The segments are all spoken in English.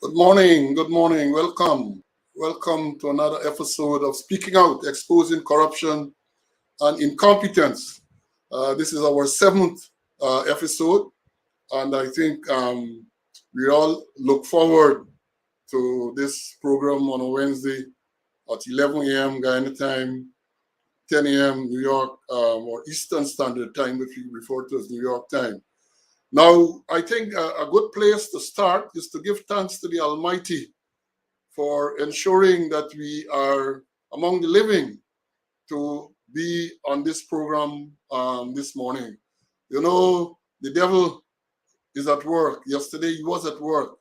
Good morning. Good morning. Welcome. Welcome to another episode of Speaking Out, Exposing Corruption and Incompetence. This is our seventh episode, and I think we all look forward to this program on a Wednesday at 11 a.m. Guyana time, 10 a.m. New York or Eastern Standard Time, which we refer to as New York time. Now, I think a good place to start is to give thanks to the Almighty for ensuring that we are among the living to be on this program this morning. You know, the devil is at work. Yesterday, he was at work.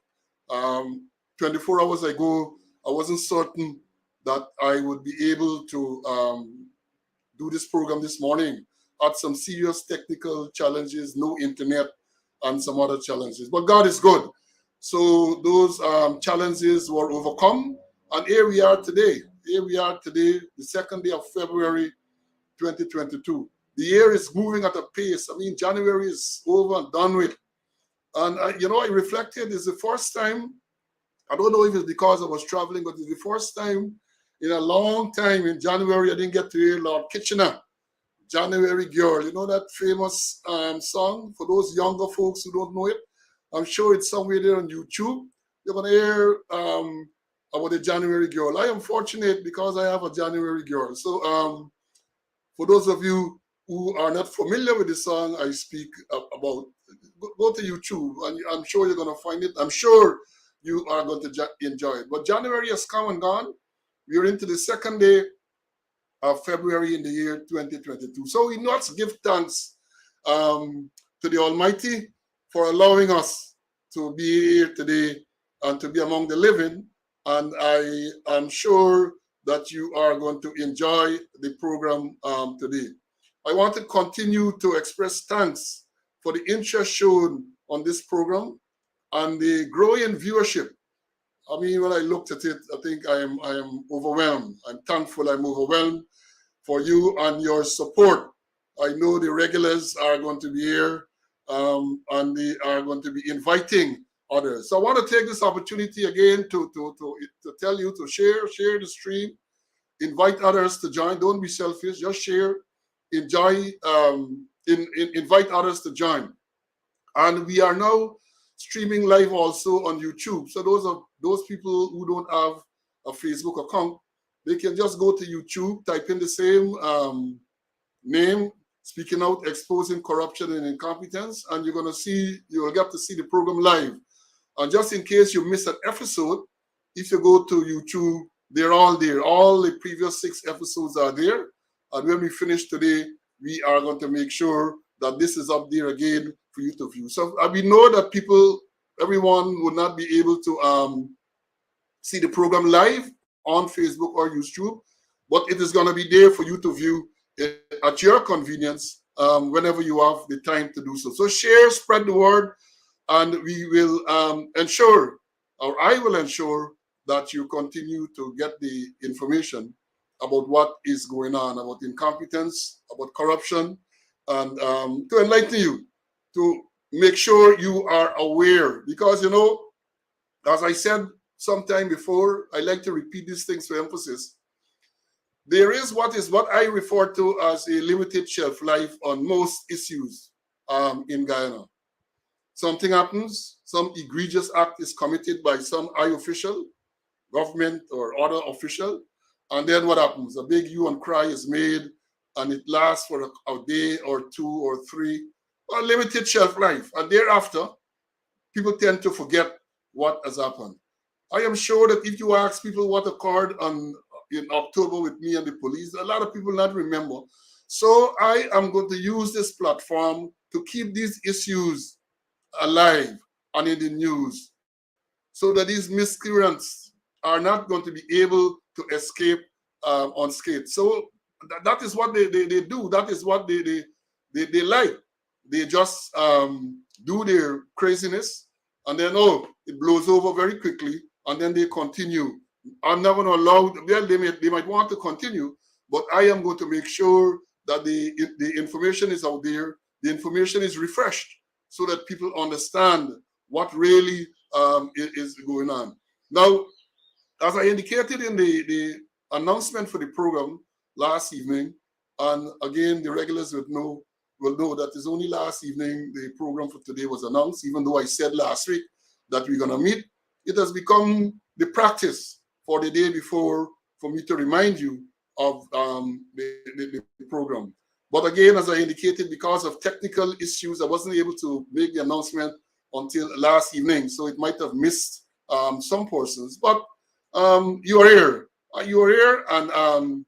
24 hours ago, I wasn't certain that I would be able to do this program this morning. Had some serious technical challenges, no internet, and some other challenges. But God is good. So those challenges were overcome, and here we are today. Here we are today, the second day of February 2022. The year is moving at a pace. I mean, January is over and done with. And, I reflected, it's the first time, I don't know if it's because I was traveling, but it's the first time in a long time in January I didn't get to hear Lord Kitchener, January Girl. You know that famous song? For those younger folks who don't know it, I'm sure it's somewhere there on YouTube. You're going to hear about the January Girl. I am fortunate because I have a January Girl. So for those of you who are not familiar with the song I speak about, go to YouTube and I'm sure you're going to find it. I'm sure you are going to enjoy it. But January has come and gone. We are into the second day of February in the year 2022. So we must give thanks to the Almighty for allowing us to be here today and to be among the living. And I am sure that you are going to enjoy the program today. I want to continue to express thanks for the interest shown on this program and the growing viewership. I mean, when I looked at it, I think I am overwhelmed. I'm thankful, I'm overwhelmed for you and your support. I know the regulars are going to be here and they are going to be inviting others. So I want to take this opportunity again to tell you to share the stream, invite others to join. Don't be selfish, just share, enjoy, invite others to join. And we are now streaming live also on YouTube. So those people who don't have a Facebook account, they can just go to YouTube, type in the same name, Speaking Out, Exposing Corruption and Incompetence, and you will get to see the program live. And just in case you miss an episode, if you go to YouTube, they're all there. All the previous 6 episodes are there. And when we finish today, we are going to make sure that this is up there again for you to view. So we know that everyone would not be able to see the program live on Facebook or YouTube, but it is going to be there for you to view at your convenience whenever you have the time to do so. So share, spread the word, and we will ensure, or I will ensure, that you continue to get the information about what is going on, about incompetence, about corruption, and to enlighten you, to make sure you are aware. Because, as I said sometime before, I like to repeat these things for emphasis. There is what I refer to as a limited shelf life on most issues in Guyana. Something happens, some egregious act is committed by some high official, government or other official, and then what happens? A big hue and cry is made, and it lasts for a day or 2 or 3, a limited shelf life. And thereafter, people tend to forget what has happened. I am sure that if you ask people what occurred in October with me and the police, a lot of people not remember. So I am going to use this platform to keep these issues alive and in the news, so that these miscreants are not going to be able to escape unscathed. So that is what they do. That is what they like. They just do their craziness, and then it blows over very quickly, and then they continue. I'm not going to allow. Well, they might want to continue, but I am going to make sure that the information is out there. The information is refreshed, so that people understand what really is going on. Now, as I indicated in the announcement for the program last evening, and again, the regulars will know that it's only last evening the program for today was announced, even though I said last week that we're going to meet. It has become the practice for the day before for me to remind you of the program. But again, as I indicated, because of technical issues, I wasn't able to make the announcement until last evening, so it might have missed some portions. But you are here. You are here, and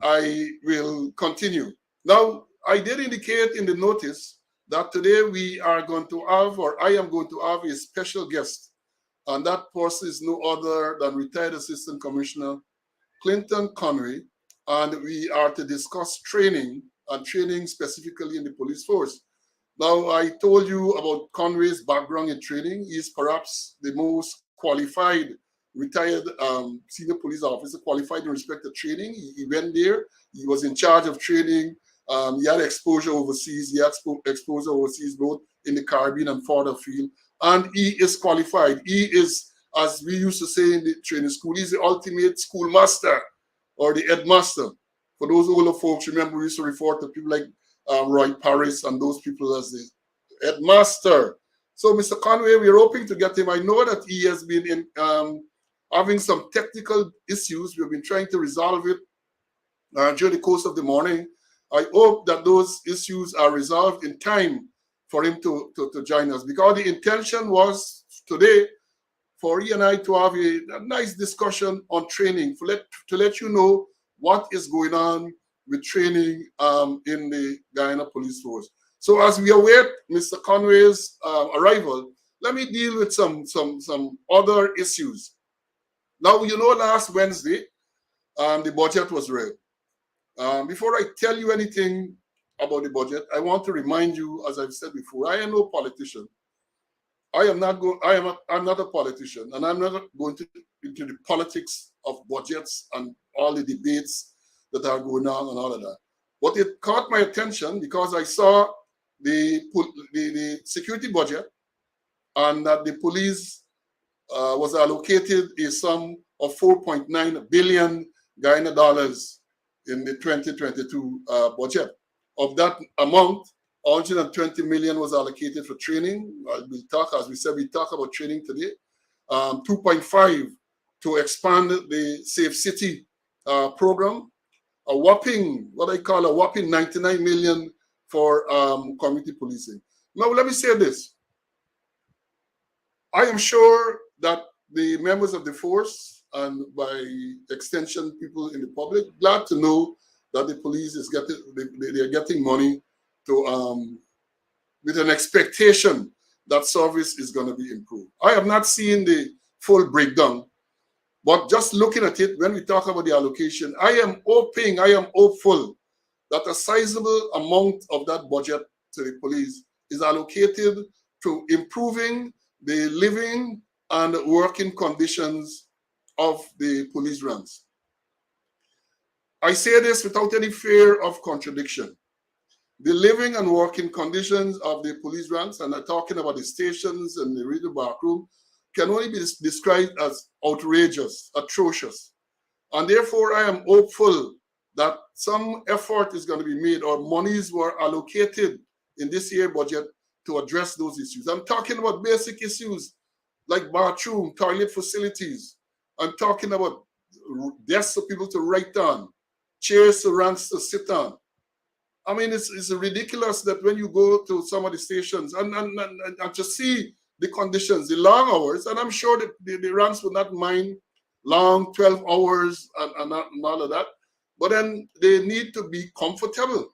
I will continue. Now, I did indicate in the notice that today we are going to have, or I am going to have, a special guest, and that person is no other than retired Assistant Commissioner Clinton Conway, and we are to discuss training, and training specifically in the police force. Now, I told you about Conway's background in training. He is perhaps the most qualified retired senior police officer, qualified in respect to training. He went there. He was in charge of training. He had exposure overseas. He had exposure overseas, both in the Caribbean and further field. And he is qualified. He is, as we used to say in the training school, he's the ultimate schoolmaster or the headmaster. For those older folks, remember we used to refer to people like Roy Paris and those people as the headmaster. So Mr. Conway, we're hoping to get him. I know that he has been in, having some technical issues. We've been trying to resolve it during the course of the morning. I hope that those issues are resolved in time for him to join us, because the intention was today for he and I to have a nice discussion on training, to let you know what is going on with training in the Guyana Police Force. So as we await Mr. Conway's arrival, let me deal with some other issues. Now, you know, last Wednesday, the budget was read. Before I tell you anything about the budget, I want to remind you, as I've said before, I am no politician. I'm not a politician, and I'm not going into the politics of budgets and all the debates that are going on and all of that. But it caught my attention because I saw the security budget, and that the police was allocated a sum of 4.9 billion Guyana dollars in the 2022 budget. Of that amount, 120 million was allocated for training. We'll talk, as we said, we talk about training today. 2.5 to expand the Safe City program. A whopping, what I call a whopping 99 million for community policing. Now, let me say this. I am sure that the members of the force, and by extension, people in the public, glad to know that the police is they're getting money to with an expectation that service is going to be improved. I have not seen the full breakdown, but just looking at it, when we talk about the allocation, I am hopeful that a sizable amount of that budget to the police is allocated to improving the living and working conditions of the police ranks. I say this without any fear of contradiction. The living and working conditions of the police ranks, and I'm talking about the stations and the radio backroom, can only be described as outrageous, atrocious. And therefore, I am hopeful that some effort is going to be made, or monies were allocated in this year's budget to address those issues. I'm talking about basic issues like bathroom, toilet facilities. I'm talking about desks for people to write on, chairs for ranks to sit on. I mean, it's ridiculous that when you go to some of the stations and to see the conditions, the long hours, and I'm sure that the ranks will not mind long 12 hours and all of that, but then they need to be comfortable.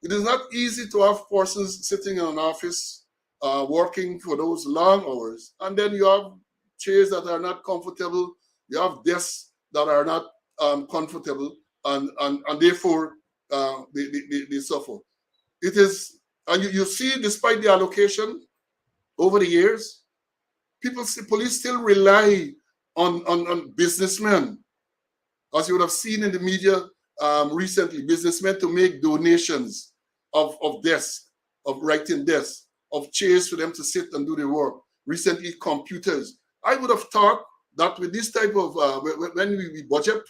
It is not easy to have persons sitting in an office working for those long hours, and then you have chairs that are not comfortable, you have desks that are not comfortable, and therefore they suffer. It is, and you see, despite the allocation over the years, police still rely on businessmen, as you would have seen in the media recently, businessmen to make donations of desks, of writing desks, of chairs for them to sit and do their work. recently computers. I would have thought that with this type of, when we budget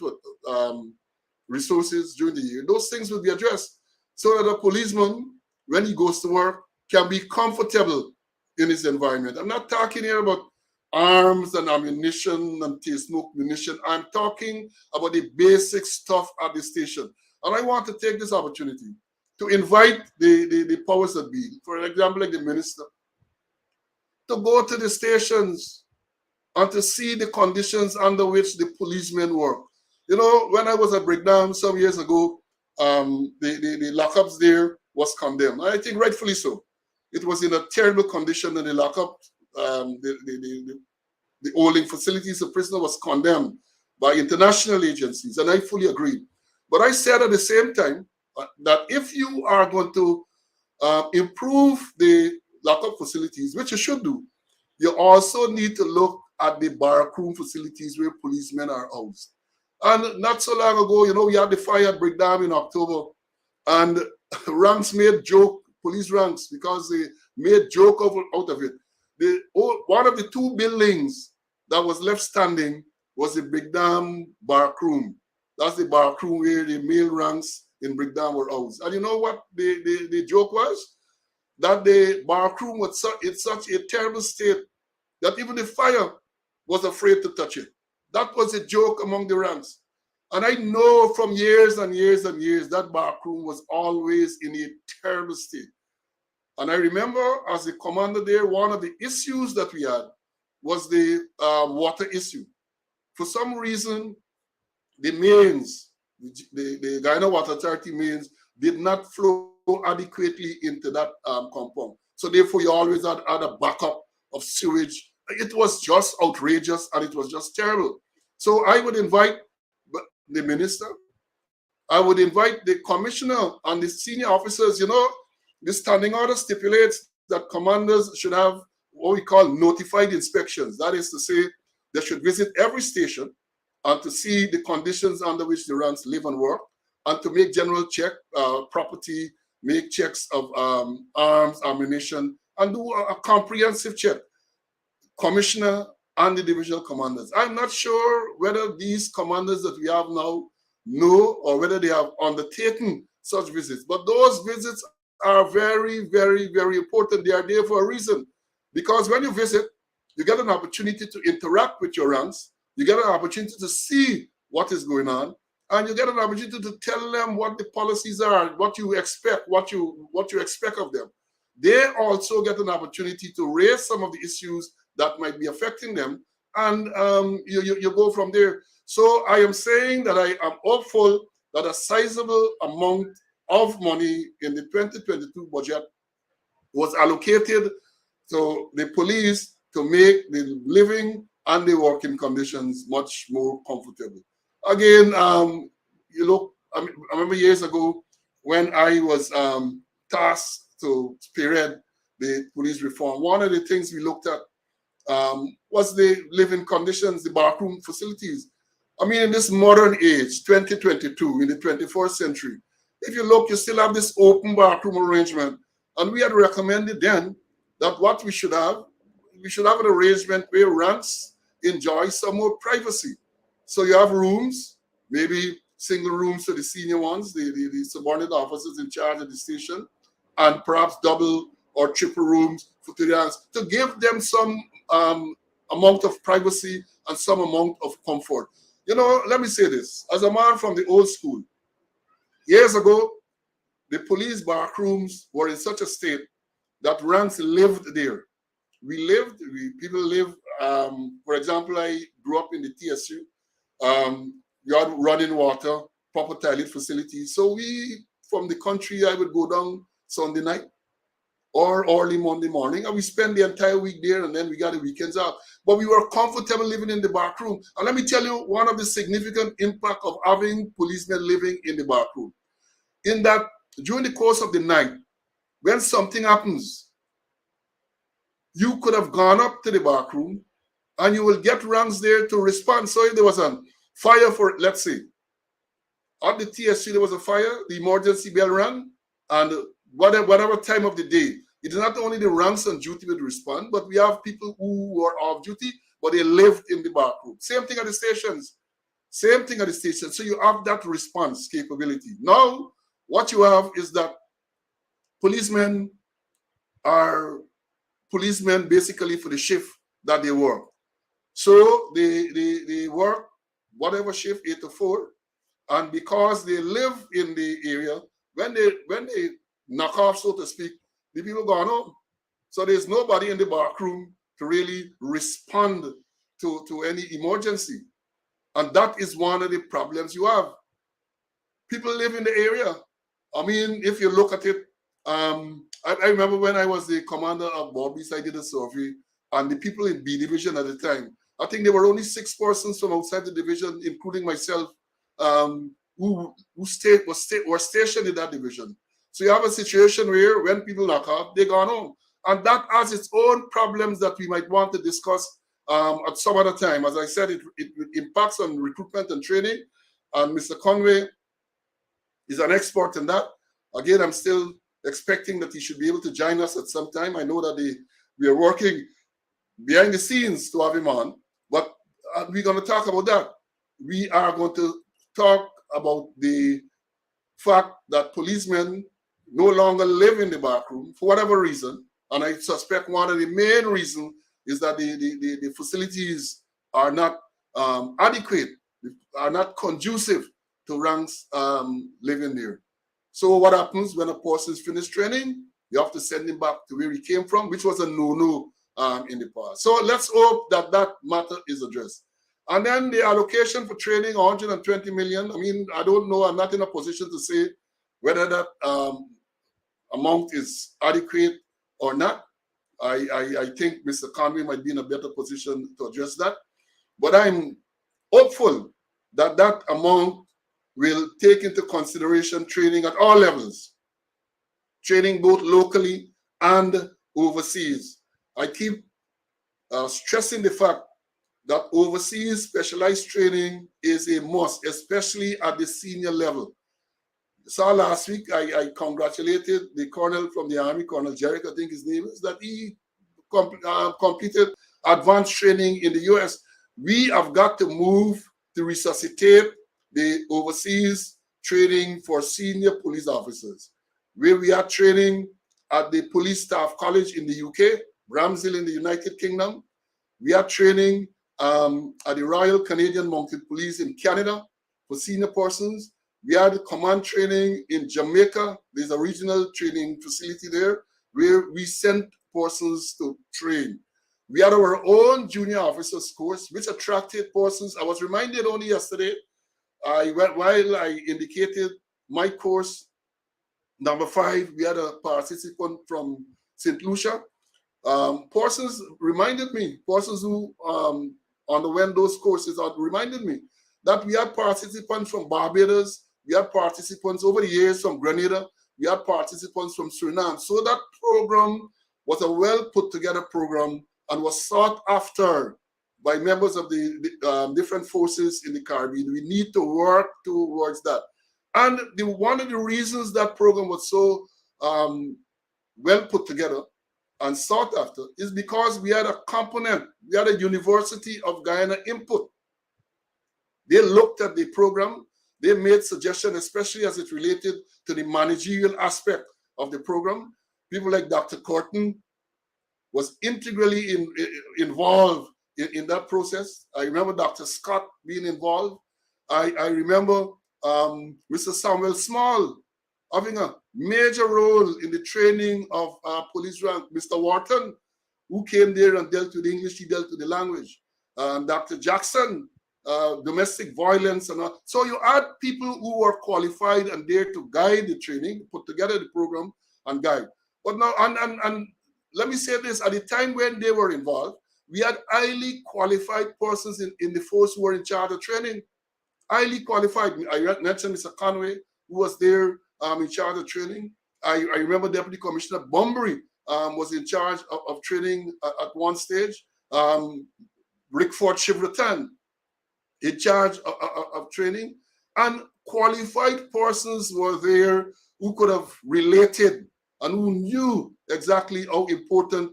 resources during the year, those things will be addressed so that a policeman, when he goes to work, can be comfortable in his environment. I'm not talking here about arms and ammunition and smoke munition. I'm talking about the basic stuff at the station. And I want to take this opportunity to invite the powers that be, for example, like the minister, to go to the stations and to see the conditions under which the policemen work. You know, when I was at Breakdown some years ago, the lockups there was condemned. I think rightfully so. It was in a terrible condition, and the lockup, the holding facilities of prisoner was condemned by international agencies, and I fully agree. But I said at the same time that if you are going to improve the lockup facilities, which you should do, you also need to look at the barrackroom facilities where policemen are housed. And not so long ago, you know, we had the fire at Breakdown in October, and ranks made joke, police ranks, because they made joke out of it. One of the two buildings that was left standing was the Breakdown barrackroom. That's the barrackroom where the male ranks in Breakdown were housed. And you know what the joke was? That the barrackroom was in such a terrible state that even the fire was afraid to touch it. That was a joke among the ranks. And I know from years and years and years that barrackroom was always in a terrible state. And I remember as the commander there, one of the issues that we had was the water issue. For some reason, the mains, the Guyana Water Authority mains, did not flow adequately into that compound. So therefore, you always had a backup of sewage. It was just outrageous, and it was just terrible. So I would invite the minister, I would invite the commissioner and the senior officers. You know, the standing order stipulates that commanders should have what we call notified inspections. That is to say, they should visit every station and to see the conditions under which the ranks live and work, and to make general check, property, make checks of arms, ammunition, and do a comprehensive check. Commissioner and the divisional commanders. I'm not sure whether these commanders that we have now know or whether they have undertaken such visits, but those visits are very, very, very important. They are there for a reason, because when you visit, you get an opportunity to interact with your ranks, you get an opportunity to see what is going on, and you get an opportunity to tell them what the policies are, what you expect, what you expect of them. They also get an opportunity to raise some of the issues that might be affecting them, and you go from there. So I am saying that I am hopeful that a sizable amount of money in the 2022 budget was allocated to the police to make the living and the working conditions much more comfortable. Again, you look, I remember years ago when I was tasked to spearhead the police reform, one of the things we looked at was the living conditions, the barrackroom facilities. I mean, in this modern age, 2022, in the 21st century, if you look, you still have this open barrackroom arrangement. And we had recommended then that what we should have an arrangement where ranks enjoy some more privacy. So you have rooms, maybe single rooms for the senior ones, the subordinate officers in charge of the station, and perhaps double or triple rooms for the ranks, to give them some amount of privacy and some amount of comfort. You know, let me say this. As a man from the old school, years ago, the police barrackrooms were in such a state that ranks lived there. People live, for example, I grew up in the TSU. You had running water, proper toilet facilities. So we, from the country, I would go down Sunday night or early Monday morning, and we spend the entire week there, and then we got the weekends out. But we were comfortable living in the backroom. And let me tell you one of the significant impact of having policemen living in the backroom. In that, during the course of the night, when something happens, you could have gone up to the backroom, and you will get ranks there to respond. So if there was a fire, for, let's say, at the TSC there was a fire, the emergency bell rang, and whatever time of the day, It is not only the ranks on duty would respond, but we have people who are off duty, but they lived in the back room. Same thing at the stations. Same thing at the station. So you have that response capability. Now, what you have is that policemen are policemen basically for the shift that they work. So they work whatever shift, 8 to 4, and because they live in the area, when they knock off, so to speak, the people gone home. So there's nobody in the back room to really respond to any emergency. And that is one of the problems you have. People live in the area. I mean, if you look at it, I remember when I was the commander of Bobby's, I did a survey, and the people in B division at the time, I think there were only 6 persons from outside the division, including myself, who were stationed in that division. So you have a situation where when people knock off, they gone home. And that has its own problems that we might want to discuss at some other time. As I said, it impacts on recruitment and training. And Mr. Conway is an expert in that. Again, I'm still expecting that he should be able to join us at some time. I know that we are working behind the scenes to have him on, but we're going to talk about that. We are going to talk about the fact that policemen no longer live in the back room for whatever reason. And I suspect one of the main reasons is that the facilities are not adequate, are not conducive to ranks living there. So what happens when a person is finished training? You have to send him back to where he came from, which was a no-no in the past. So let's hope that that matter is addressed. And then the allocation for training, 120 million. I mean, I don't know. I'm not in a position to say whether that amount is adequate or not. I think Mr. Conway might be in a better position to address that. But I'm hopeful that that amount will take into consideration training at all levels, training both locally and overseas. I keep stressing the fact that overseas specialized training is a must, especially at the senior level. So last week, I congratulated the colonel from the Army, Colonel Jarek, I think his name is, that he completed advanced training in the US. We have got to move to resuscitate the overseas training for senior police officers, where we are training at the Police Staff College in the UK, Bramshill in the United Kingdom. We are training at the Royal Canadian Mounted Police in Canada for senior persons. We had command training in Jamaica. There's a regional training facility there where we sent persons to train. We had our own junior officers course, which attracted persons. I was reminded only yesterday, while I indicated my course, number 5, we had a participant from St. Lucia. Persons reminded me, persons who underwent those courses reminded me that we had participants from Barbados, we had participants over the years from Grenada, we had participants from Suriname. So that program was a well put together program and was sought after by members of the different forces in the Caribbean. We need to work towards that. And one of the reasons that program was so well put together and sought after is because we had a component, we had a University of Guyana input. They looked at the program, they made suggestions, especially as it related to the managerial aspect of the program. People like Dr. Corton was integrally involved in that process. I remember Dr. Scott being involved. I remember Mr. Samuel Small having a major role in the training of police rank. Mr. Wharton, who came there and dealt with English, he dealt with the language. Dr. Jackson, domestic violence and all. So you had people who were qualified and there to guide the training, put together the program and guide. But now, and let me say this, at the time when they were involved, we had highly qualified persons in the force who were in charge of training. Highly qualified. I mentioned Mr. Conway, who was there in charge of training. I remember Deputy Commissioner Bunbury was in charge of training at one stage. Rickford Chivretan in charge of training. And qualified persons were there who could have related and who knew exactly how important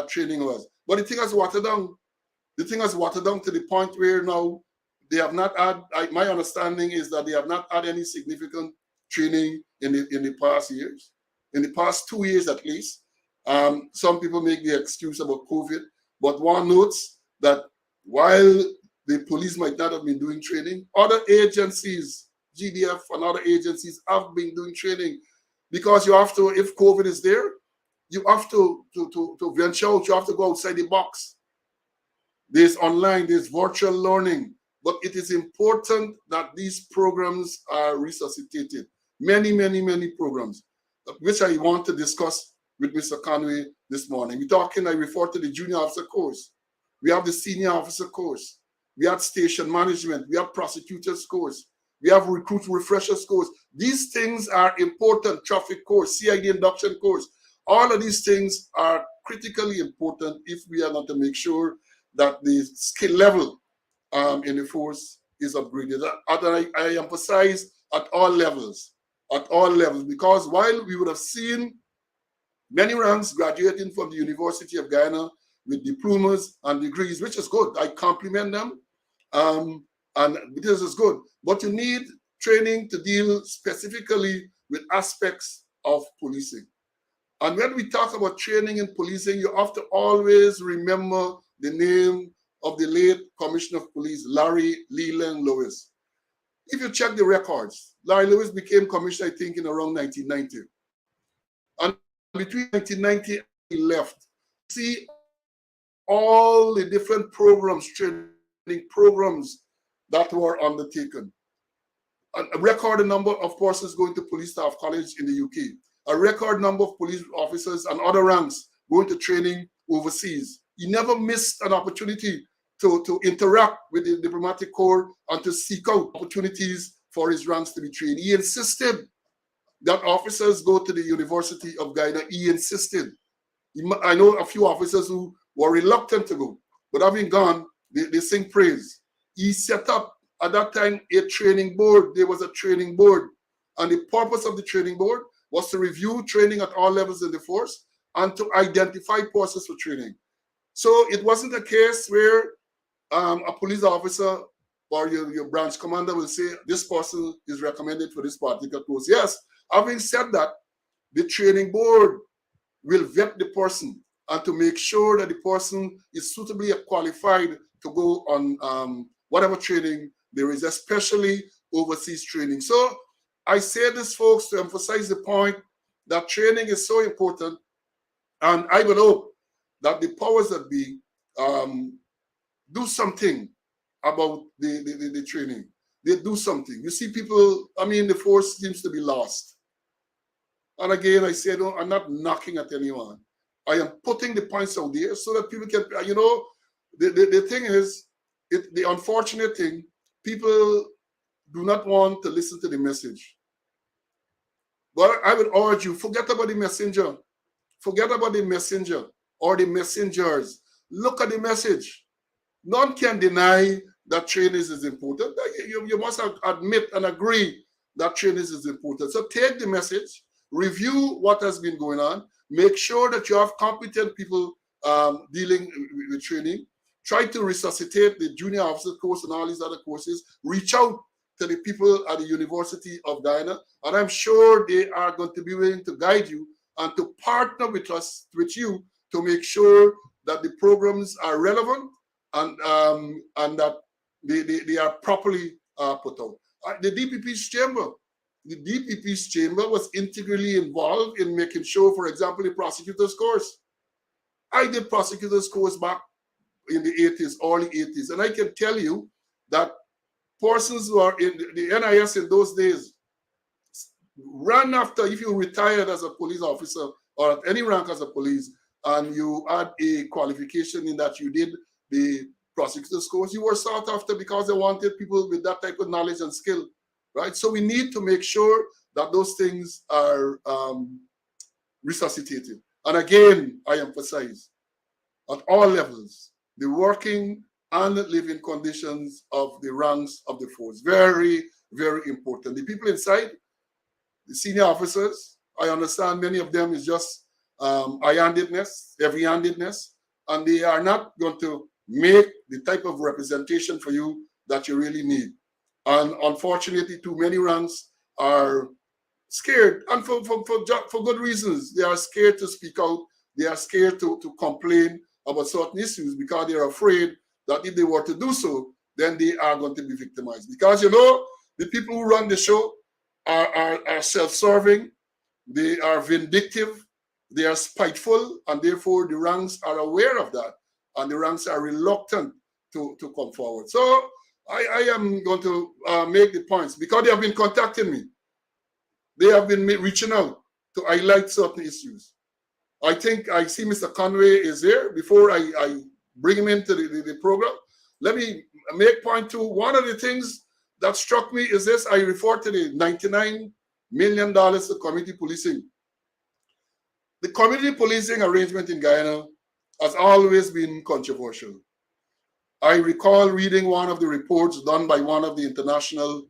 training was. But the thing has watered down. The thing has watered down to the point where now they have not had, my understanding is that they have not had any significant training in the past years, in the past 2 years at least. Some people make the excuse about COVID, but one notes that while the police might not have been doing training, other agencies, GDF and other agencies have been doing training, because you have to, if COVID is there, you have to venture out, you have to go outside the box. There's online, there's virtual learning, but it is important that these programs are resuscitated. Many, many, many programs, which I want to discuss with Mr. Conway this morning. I refer to the junior officer course. We have the senior officer course. We have station management. We have prosecutors course. We have recruit refreshers course. These things are important. Traffic course, CID induction course. All of these things are critically important if we are going to make sure that the skill level in the force is upgraded. I emphasize at all levels, because while we would have seen many ranks graduating from the University of Guyana with diplomas and degrees, which is good. I compliment them, and this is good. But you need training to deal specifically with aspects of policing. And when we talk about training in policing, you have to always remember the name of the late Commissioner of Police, Larry Leland Lewis. If you check the records, Larry Lewis became commissioner, I think, in around 1990. And between 1990 and he left, see all the different programs, training programs that were undertaken. A record number of persons going to police staff college in the UK. A record number of police officers and other ranks going to training overseas. He never missed an opportunity to interact with the diplomatic corps and to seek out opportunities for his ranks to be trained. He insisted that officers go to the University of Guyana. He insisted. I know a few officers who were reluctant to go, but having gone, they sing praise. He set up, at that time, a training board. There was a training board. And the purpose of the training board was to review training at all levels in the force and to identify persons for training. So it wasn't a case where a police officer or your branch commander will say, this person is recommended for this particular course. Yes, having said that, the training board will vet the person and to make sure that the person is suitably qualified to go on whatever training there is, especially overseas training. So I say this, folks, to emphasize the point that training is so important. And I would hope that the powers that be do something about the training. They do something. You see people, I mean, the force seems to be lost. And again, I say, no, I'm not knocking at anyone. I am putting the points out there so that people can, you know, the thing is, the unfortunate thing, people do not want to listen to the message. But I would urge you, forget about the messenger. Forget about the messenger or the messengers. Look at the message. None can deny that training is important. You must admit and agree that training is important. So take the message, review what has been going on, make sure that you have competent people dealing with training. Try to resuscitate the junior officer course and all these other courses. Reach out to the people at the University of Guyana, and I'm sure they are going to be willing to guide you and to partner with us, with you, to make sure that the programs are relevant and that they are properly put out. The DPP's chamber was integrally involved in making sure, for example, the prosecutor's course. I did prosecutor's course back in the 80s, early 80s, and I can tell you that persons who are in the NIS in those days ran after, if you retired as a police officer or at any rank as a police, and you had a qualification in that you did the prosecutor's course, you were sought after because they wanted people with that type of knowledge and skill, right? So we need to make sure that those things are resuscitated. And again, I emphasize, at all levels, the working and living conditions of the ranks of the force. Very, very important. The people inside, the senior officers I understand many of them is just high-handedness, heavy-handedness, and they are not going to make the type of representation for you that you really need. And unfortunately, too many ranks are scared, and for good reasons. They are scared to speak out. They are scared to complain about certain issues because they are afraid that if they were to do so, then they are going to be victimized. Because, you know, the people who run the show are self-serving, they are vindictive, they are spiteful, and therefore the ranks are aware of that, and the ranks are reluctant to come forward. So I am going to make the points because they have been contacting me. They have been reaching out to highlight certain issues. I think I see Mr. Conway is here. Before I bring him into the program, let me make point two. One of the things that struck me is this. I refer to the $99 million to community policing. The community policing arrangement in Guyana has always been controversial. I recall reading one of the reports done by one of the international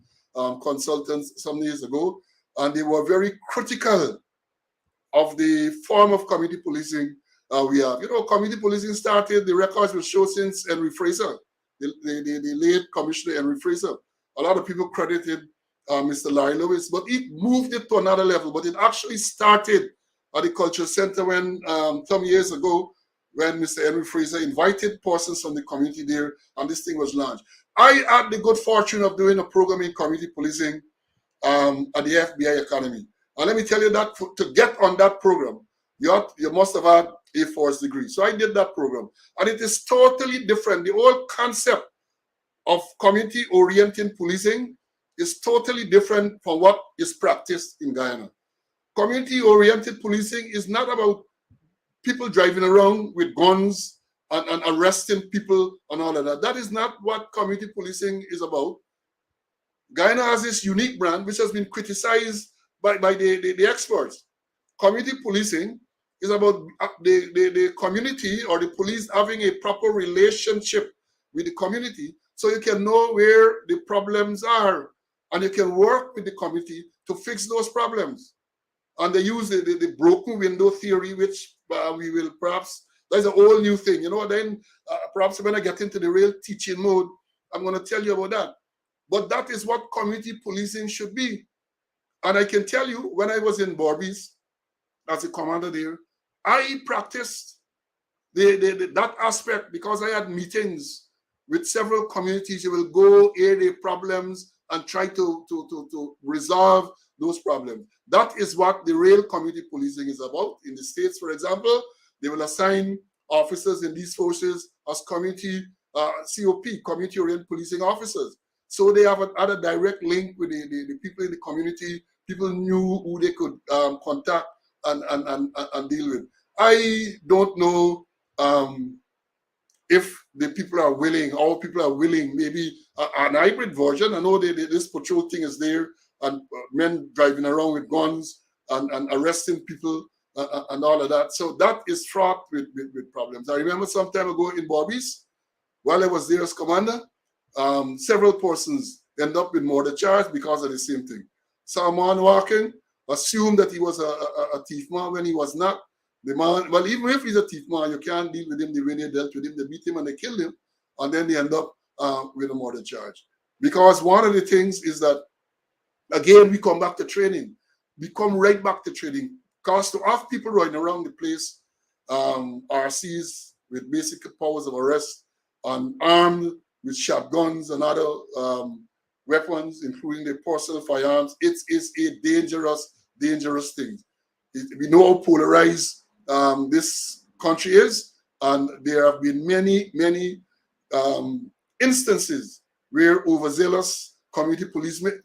consultants some years ago, and they were very critical of the form of community policing we have. You know, community policing started, the records will show since Henry Fraser, the late Commissioner Henry Fraser. A lot of people credited Mr. Larry Lewis, but he moved it to another level. But it actually started at the Culture Center when some years ago, when Mr. Henry Fraser invited persons from the community there, and this thing was launched. I had the good fortune of doing a program in community policing at the FBI Academy. And let me tell you that to get on that program, you must have had a first degree. So I did that program. And it is totally different. The whole concept of community-oriented policing is totally different from what is practiced in Guyana. Community-oriented policing is not about people driving around with guns and arresting people and all of that. That is not what community policing is about. Guyana has this unique brand, which has been criticized by the experts. Community policing is about the community or the police having a proper relationship with the community so you can know where the problems are and you can work with the community to fix those problems. And they use the broken window theory, which we will perhaps, that's a whole new thing. You know, then perhaps when I get into the real teaching mode, I'm going to tell you about that. But that is what community policing should be. And I can tell you, when I was in Barbies as a commander there, I practiced that aspect because I had meetings with several communities. You will go hear their problems and try to resolve those problems. That is what the real community policing is about. In the States, for example, they will assign officers in these forces as community COP, community-oriented policing officers. So they have had a direct link with the people in the community. People knew who they could contact and deal with. I don't know if the people are willing, all people are willing, maybe an hybrid version. I know this patrol thing is there, and men driving around with guns and arresting people and all of that. So that is fraught with problems. I remember some time ago in Barbies, while I was there as commander, several persons end up with murder charge because of the same thing. Saw a man walking, assumed that he was a thief man when he was not. The man, well, even if he's a thief man, you can't deal with him the way they dealt with him. They beat him and they killed him, and then they end up with a murder charge. Because one of the things is that, again, we come back to training. We come right back to training. Because to have people running around the place, RCs with basic powers of arrest, and armed with shotguns and other weapons, including the personal firearms, it is a dangerous thing. We know how polarized this country is, and there have been many instances where overzealous community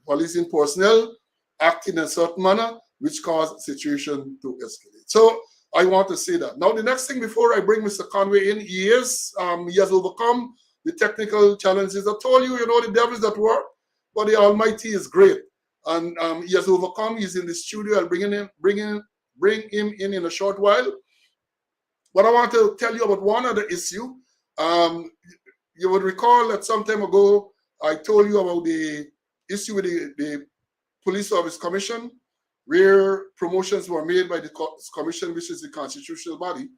policing personnel act in a certain manner, which caused the situation to escalate. So I want to say that. Now, the next thing before I bring Mr. Conway in, he has overcome the technical challenges. I told you, the devil is at work, but the Almighty is great. And he has overcome. He's in the studio. I'll bring him in a short while. But I want to tell you about one other issue. You would recall that some time ago, I told you about the issue with the Police Service Commission, where promotions were made by the commission, which is the constitutional body,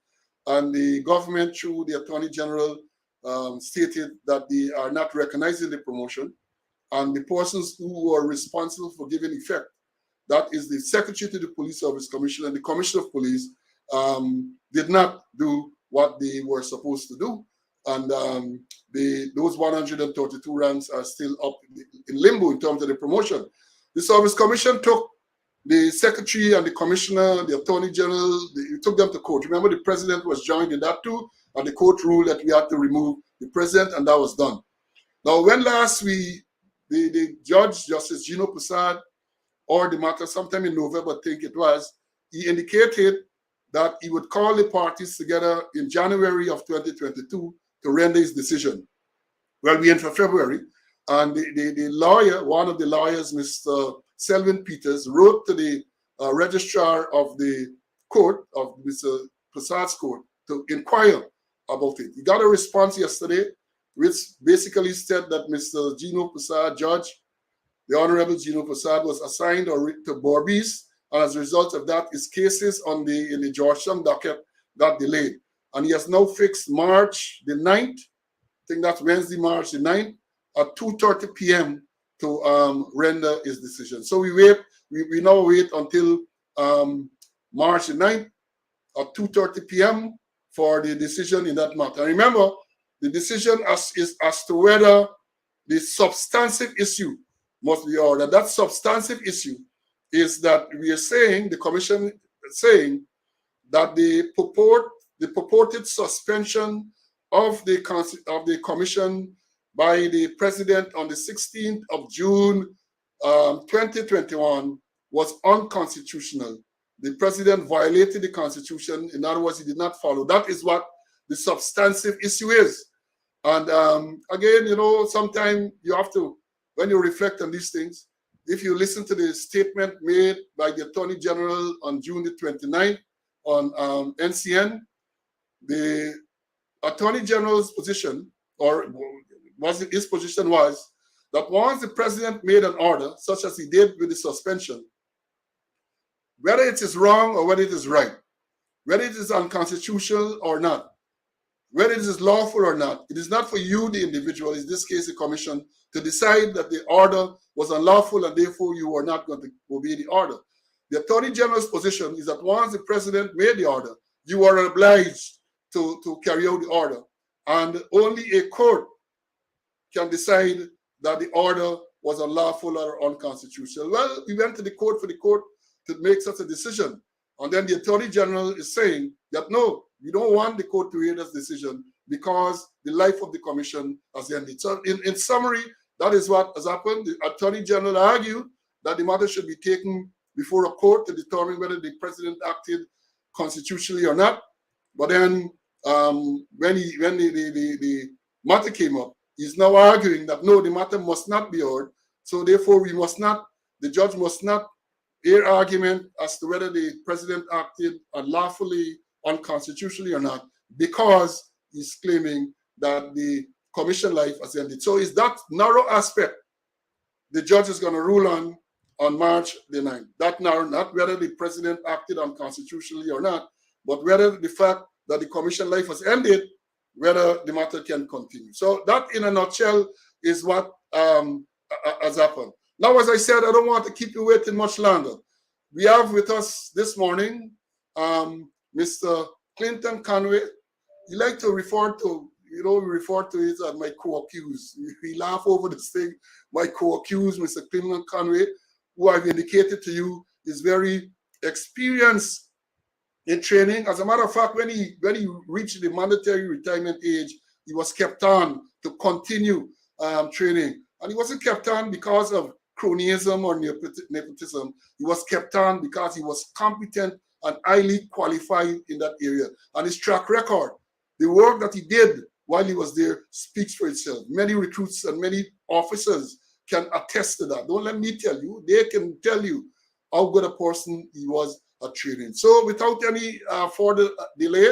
and the government through the Attorney General stated that they are not recognizing the promotion, and the persons who are responsible for giving effect, that is the Secretary to the Police Service Commission and the Commissioner of Police, did not do what they were supposed to do. And those 132 ranks are still up in limbo in terms of the promotion. The Service Commission took the Secretary and the Commissioner, the Attorney General, we took them to court. Remember, the President was joined in that too, and the court ruled that we had to remove the President, and that was done. Now, when last the judge, Justice Gino Prasad, or the matter sometime in November, I think it was, he indicated that he would call the parties together in January of 2022 to render his decision. Well, we enter February, and the lawyer, one of the lawyers, Mr. Selwyn Peters, wrote to the registrar of the court, of Mr. Prasad's court, to inquire about it. He got a response yesterday, which basically said that Mr. Gino Prasad, Judge, the Honorable Gino Prasad, was assigned to Borbies, and as a result of that, his cases in the Georgetown docket got delayed. And he has now fixed March the 9th, I think that's Wednesday, March the 9th, at 2:30 p.m. to render his decision. So we now wait until March the 9th at 2:30 p.m. for the decision in that matter. And remember, the decision is as to whether the substantive issue must be ordered. That substantive issue is that we are saying, the commission is saying, that the purported suspension of the commission by the president on the 16th of June 2021 was unconstitutional. The president violated the constitution. In other words, he did not follow. That is what the substantive issue is. And again, you know, sometimes you have to, when you reflect on these things, if you listen to the statement made by the Attorney General on June the 29th on NCN, the Attorney General's position, or his position was that once the president made an order, such as he did with the suspension, whether it is wrong or whether it is right, whether it is unconstitutional or not, whether it is lawful or not, it is not for you, the individual, in this case the commission, to decide that the order was unlawful and therefore you are not going to obey the order. The Attorney General's position is that once the president made the order, you are obliged to carry out the order. And only a court can decide that the order was unlawful or unconstitutional. Well, we went to the court for the court to make such a decision. And then the Attorney General is saying that no, we don't want the court to hear this decision because the life of the commission has ended. So in summary, that is what has happened. The Attorney General argued that the matter should be taken before a court to determine whether the president acted constitutionally or not. But then when the matter came up, he's now arguing that no, the matter must not be heard. So therefore, the judge must not hear argument as to whether the president acted unlawfully, unconstitutionally or not, because he's claiming that the commission life has ended. So it's that narrow aspect the judge is going to rule on March the 9th. That narrow, not whether the president acted unconstitutionally or not, but whether the fact that the commission life has ended, whether the matter can continue. So that, in a nutshell, is what has happened. Now, as I said, I don't want to keep you waiting much longer. We have with us this morning Mr. Clinton Conway. You like to refer to, we refer to it as my co-accused. We laugh over this thing. My co-accused, Mr. Clinton Conway, who I've indicated to you is very experienced in training. As a matter of fact, when he reached the mandatory retirement age, he was kept on to continue training. And he wasn't kept on because of cronyism or nepotism. He was kept on because he was competent and highly qualified in that area. And his track record, the work that he did while he was there, speaks for itself. Many recruits and many officers can attest to that. Don't let me tell you. They can tell you how good a person he was at training. So without any further delay,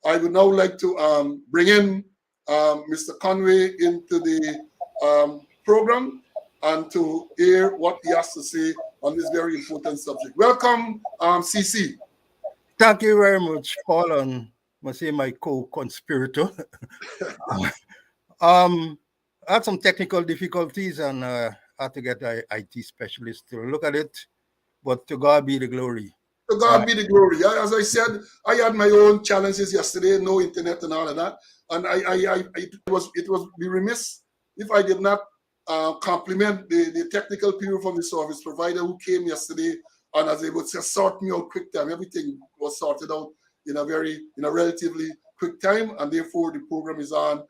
I would now like to bring in Mr. Conway into the program. and to hear what he has to say on this very important subject. Welcome, CC. Thank you very much, Paul, and must say my co-conspirator. I had some technical difficulties and had to get an IT specialist to look at it, but to God be the glory. To God be the glory. As I said, I had my own challenges yesterday, no internet and all of that, and it was be remiss if I did not compliment the technical people from the service provider who came yesterday and as they would say, sort me out quick time. Everything was sorted out in a relatively quick time, and therefore the program is on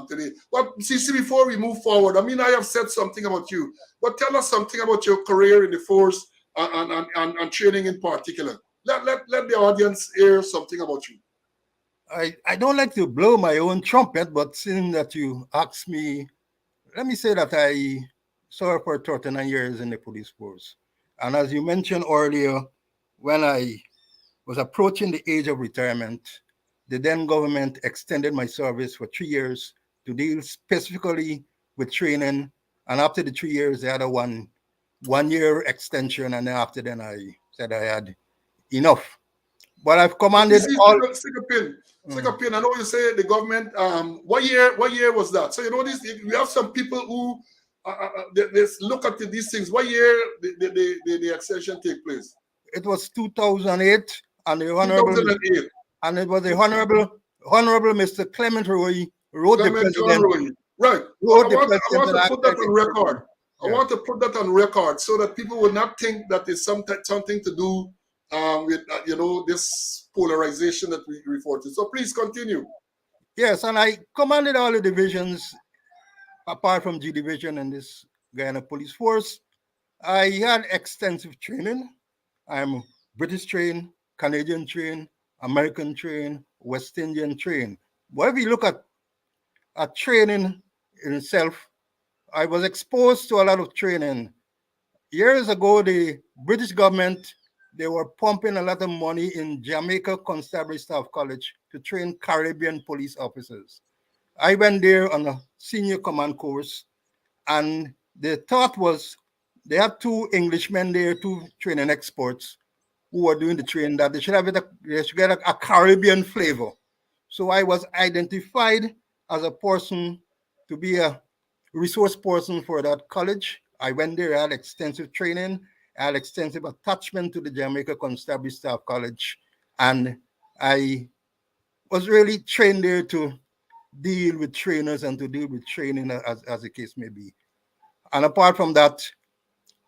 today. But CC, before we move forward, I mean, I have said something about you, but tell us something about your career in the force and training in particular. Let the audience hear something about you. I don't like to blow my own trumpet, but seeing that you asked me, let me say that I served for 39 years in the police force. And as you mentioned earlier, when I was approaching the age of retirement, the then government extended my service for 3 years to deal specifically with training. And after the 3 years, they had a one year extension. And then after then, I said I had enough. But I've You commanded see, all. stick a pin. I know you say the government. What year was that? So you know this. We have some people who they look at these things. What year the extension take place? It was 2008, and the honorable 2008. and it was the honorable Mr. Clement Roy wrote the Clement John president Roy. Right. wrote I the want president and to asked put that like on record. I yeah. want to put that on record so that people would not think that there's something to do with this polarization that we refer to. So please continue. Yes, and I commanded all the divisions apart from G division in this Guyana police force. I had extensive training. I'm British trained, Canadian trained, American trained, West Indian trained. But if you look at training in itself, I was exposed to a lot of training. Years ago, the British government, they were pumping a lot of money in Jamaica Constabulary Staff College to train Caribbean police officers. I went there on a senior command course, and the thought was they had two Englishmen there, two training experts who were doing the training, that they should get a Caribbean flavor. So I was identified as a person to be a resource person for that college. I went there, I had extensive training, I had extensive attachment to the Jamaica Constabulary Staff College, and I was really trained there to deal with trainers and to deal with training as the case may be. And apart from that,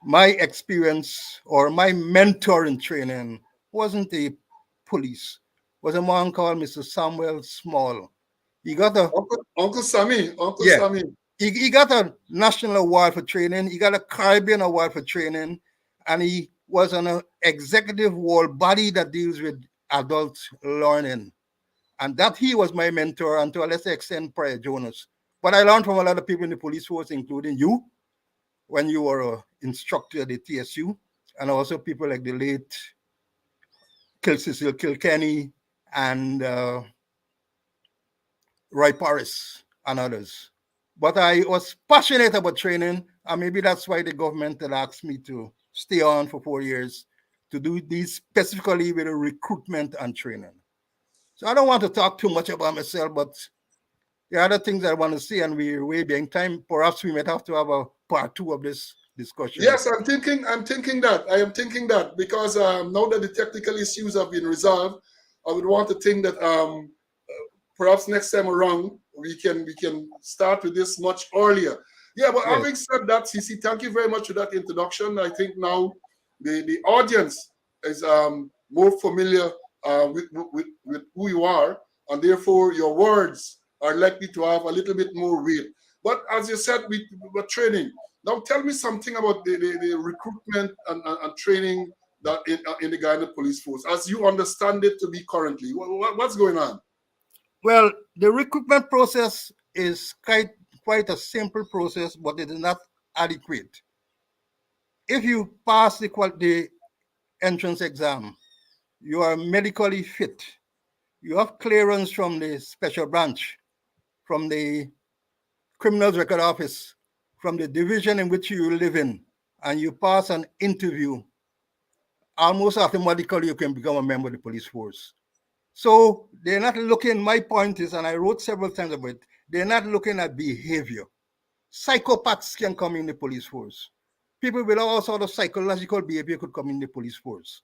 my experience or my mentor in training wasn't a police, was a man called Mr. Samuel Small. He got a Uncle Sammy, yeah, he got a national award for training. He got a Caribbean award for training, and he was on an executive world body that deals with adult learning. And that he was my mentor, and to a lesser extent, Prior Jonas. But I learned from a lot of people in the police force, including you, when you were an instructor at the TSU, and also people like the late Cecil Kilkenny and Roy Paris and others. But I was passionate about training, and maybe that's why the government had asked me to stay on for 4 years to do these specifically with the recruitment and training. So I don't want to talk too much about myself, but there are other things I want to say, and we're way behind time. Perhaps we might have to have a part two of this discussion. Yes, I'm thinking that. I am thinking that because now that the technical issues have been resolved, I would want to think that perhaps next time around we can start with this much earlier. Yeah, but having said that, CC, thank you very much for that introduction. I think now the audience is more familiar with who you are, and therefore your words are likely to have a little bit more weight. But as you said, we're training. Now tell me something about the recruitment and training that in the Guyana Police Force, as you understand it to be currently. What's going on? Well, the recruitment process is quite a simple process, but it is not adequate. If you pass the entrance exam, you are medically fit. You have clearance from the special branch, from the criminals record office, from the division in which you live in and you pass an interview, almost automatically you can become a member of the police force. So they're not looking, my point is, and I wrote several times about it, they're not looking at behavior. Psychopaths can come in the police force. People with all sort of psychological behavior could come in the police force.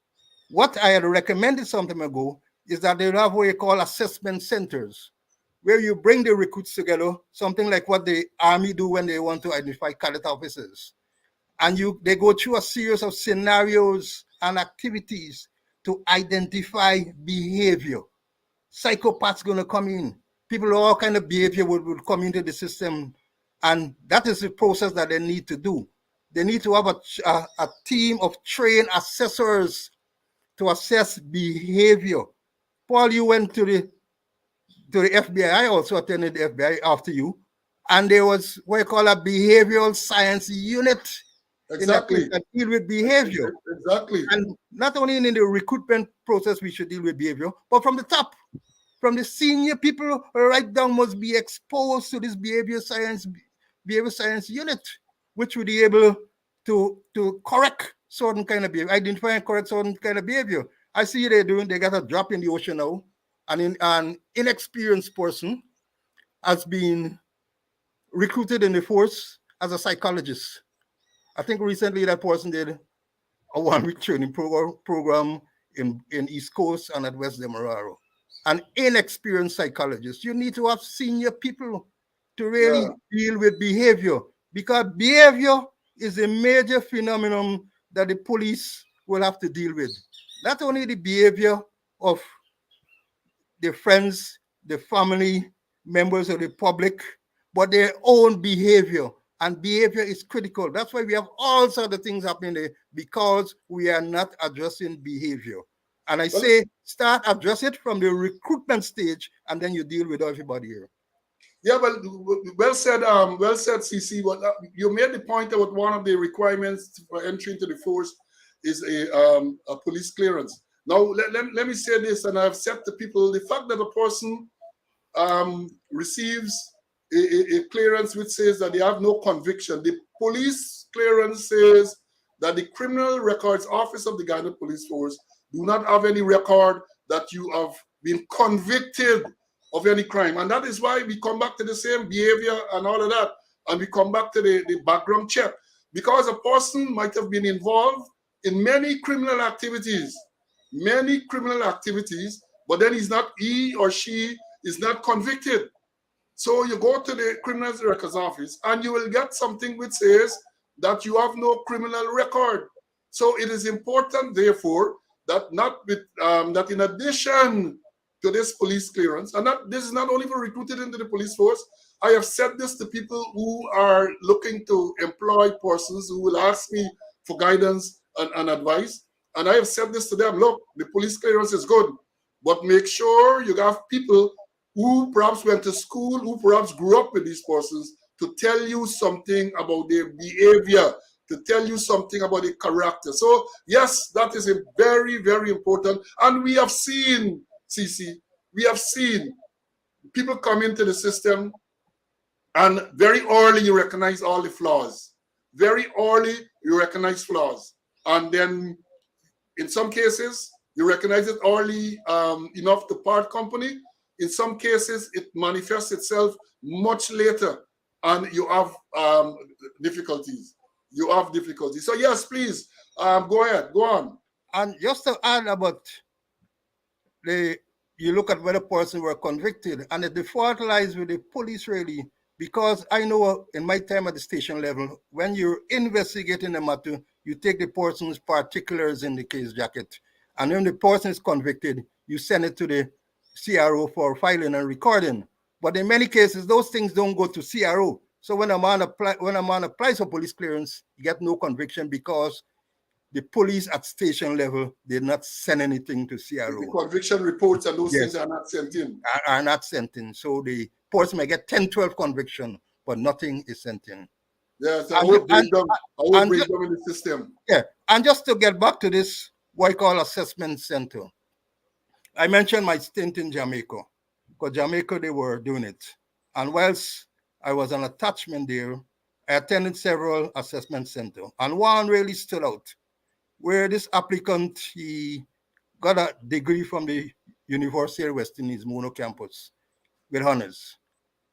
What I had recommended some time ago is that they have what you call assessment centers, where you bring the recruits together, something like what the Army do when they want to identify cadet officers. And they go through a series of scenarios and activities to identify behavior. Psychopaths going to come in. People of all kind of behavior will come into the system. And that is the process that they need to do. They need to have a team of trained assessors to assess behavior. Paul, you went to the FBI. I also attended the FBI after you. And there was what you call a behavioral science unit Exactly. that deal with behavior. Exactly. And not only in the recruitment process we should deal with behavior, but from the top, from the senior people right down must be exposed to this behavior science unit, which would be able to correct certain kind of behavior, identify and correct certain kind of behavior. I see they got a drop in the ocean now, and an inexperienced person has been recruited in the force as a psychologist. I think recently that person did a one-week training program in East Coast and at West Demerara. An inexperienced psychologist. You need to have senior people to really deal with behavior, because behavior is a major phenomenon that the police will have to deal with. Not only the behavior of the friends, the family, members of the public, but their own behavior. And behavior is critical. That's why we have all sorts of things happening there, because we are not addressing behavior. And I say, start address it from the recruitment stage, and then you deal with everybody here. Yeah, well said, CC. But you made the point about one of the requirements for entry into the force is a police clearance. Now, let me say this, and I've said to people, the fact that a person receives a clearance which says that they have no conviction. The police clearance says that the Criminal Records Office of the Ghana Police Force do not have any record that you have been convicted of any crime. And that is why we come back to the same behavior and all of that. And we come back to the background check. Because a person might have been involved in many criminal activities, but then he or she is not convicted. So you go to the Criminal Records Office and you will get something which says that you have no criminal record. So it is important, therefore, that that in addition to this police clearance, and this is not only for recruited into the police force, I have said this to people who are looking to employ persons who will ask me for guidance and advice. And I have said this to them: look, the police clearance is good, but make sure you have people who perhaps went to school, who perhaps grew up with these persons, to tell you something about their behavior, to tell you something about their character. So yes, that is a very, very important. And we have seen, CC, we have seen people come into the system and very early you recognize all the flaws. Very early you recognize flaws. And then in some cases, you recognize it early enough to part company. In some cases, it manifests itself much later, and you have difficulties. So yes, please, go ahead, go on. And just to add about you look at whether person were convicted, and the default lies with the police really, because I know in my time at the station level, when you're investigating a matter, you take the person's particulars in the case jacket, and when the person is convicted, you send it to the CRO for filing and recording. But in many cases, those things don't go to CRO. So when a man applies for police clearance, you get no conviction because the police at station level did not send anything to CRO. The conviction reports and those things are not sent in. Are not sent in. So the person may get 10, 12 conviction, but nothing is sent in. Yes, I would bring them in the system. Yeah, and just to get back to this, what I call assessment center. I mentioned my stint in Jamaica, because Jamaica, they were doing it. And whilst I was an attachment there, I attended several assessment centers, and one really stood out, where this applicant, he got a degree from the University of West Indies, Mono campus, with honors.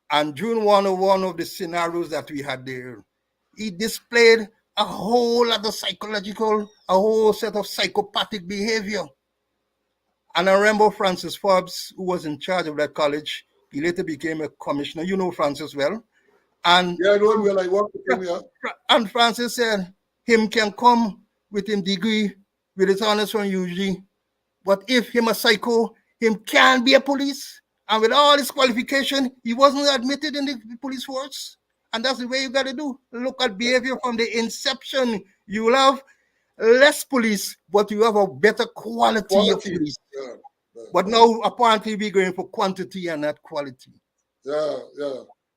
And during one of the scenarios that we had there, he displayed a whole lot of psychological, a whole set of psychopathic behavior. And I remember Francis Forbes, who was in charge of that college, he later became a commissioner. You know Francis well. And Yeah, I know him well. I work with him, yeah. And Francis said, him can come with him degree, with his honors from UG, but if him a psycho, him can be a police. And with all his qualification, he wasn't admitted in the police force. And that's the way you got to do. Look at behavior from the inception. You will have less police, but you have a better quality of police. Yeah. But now, apparently, we're going for quantity and not quality. Yeah.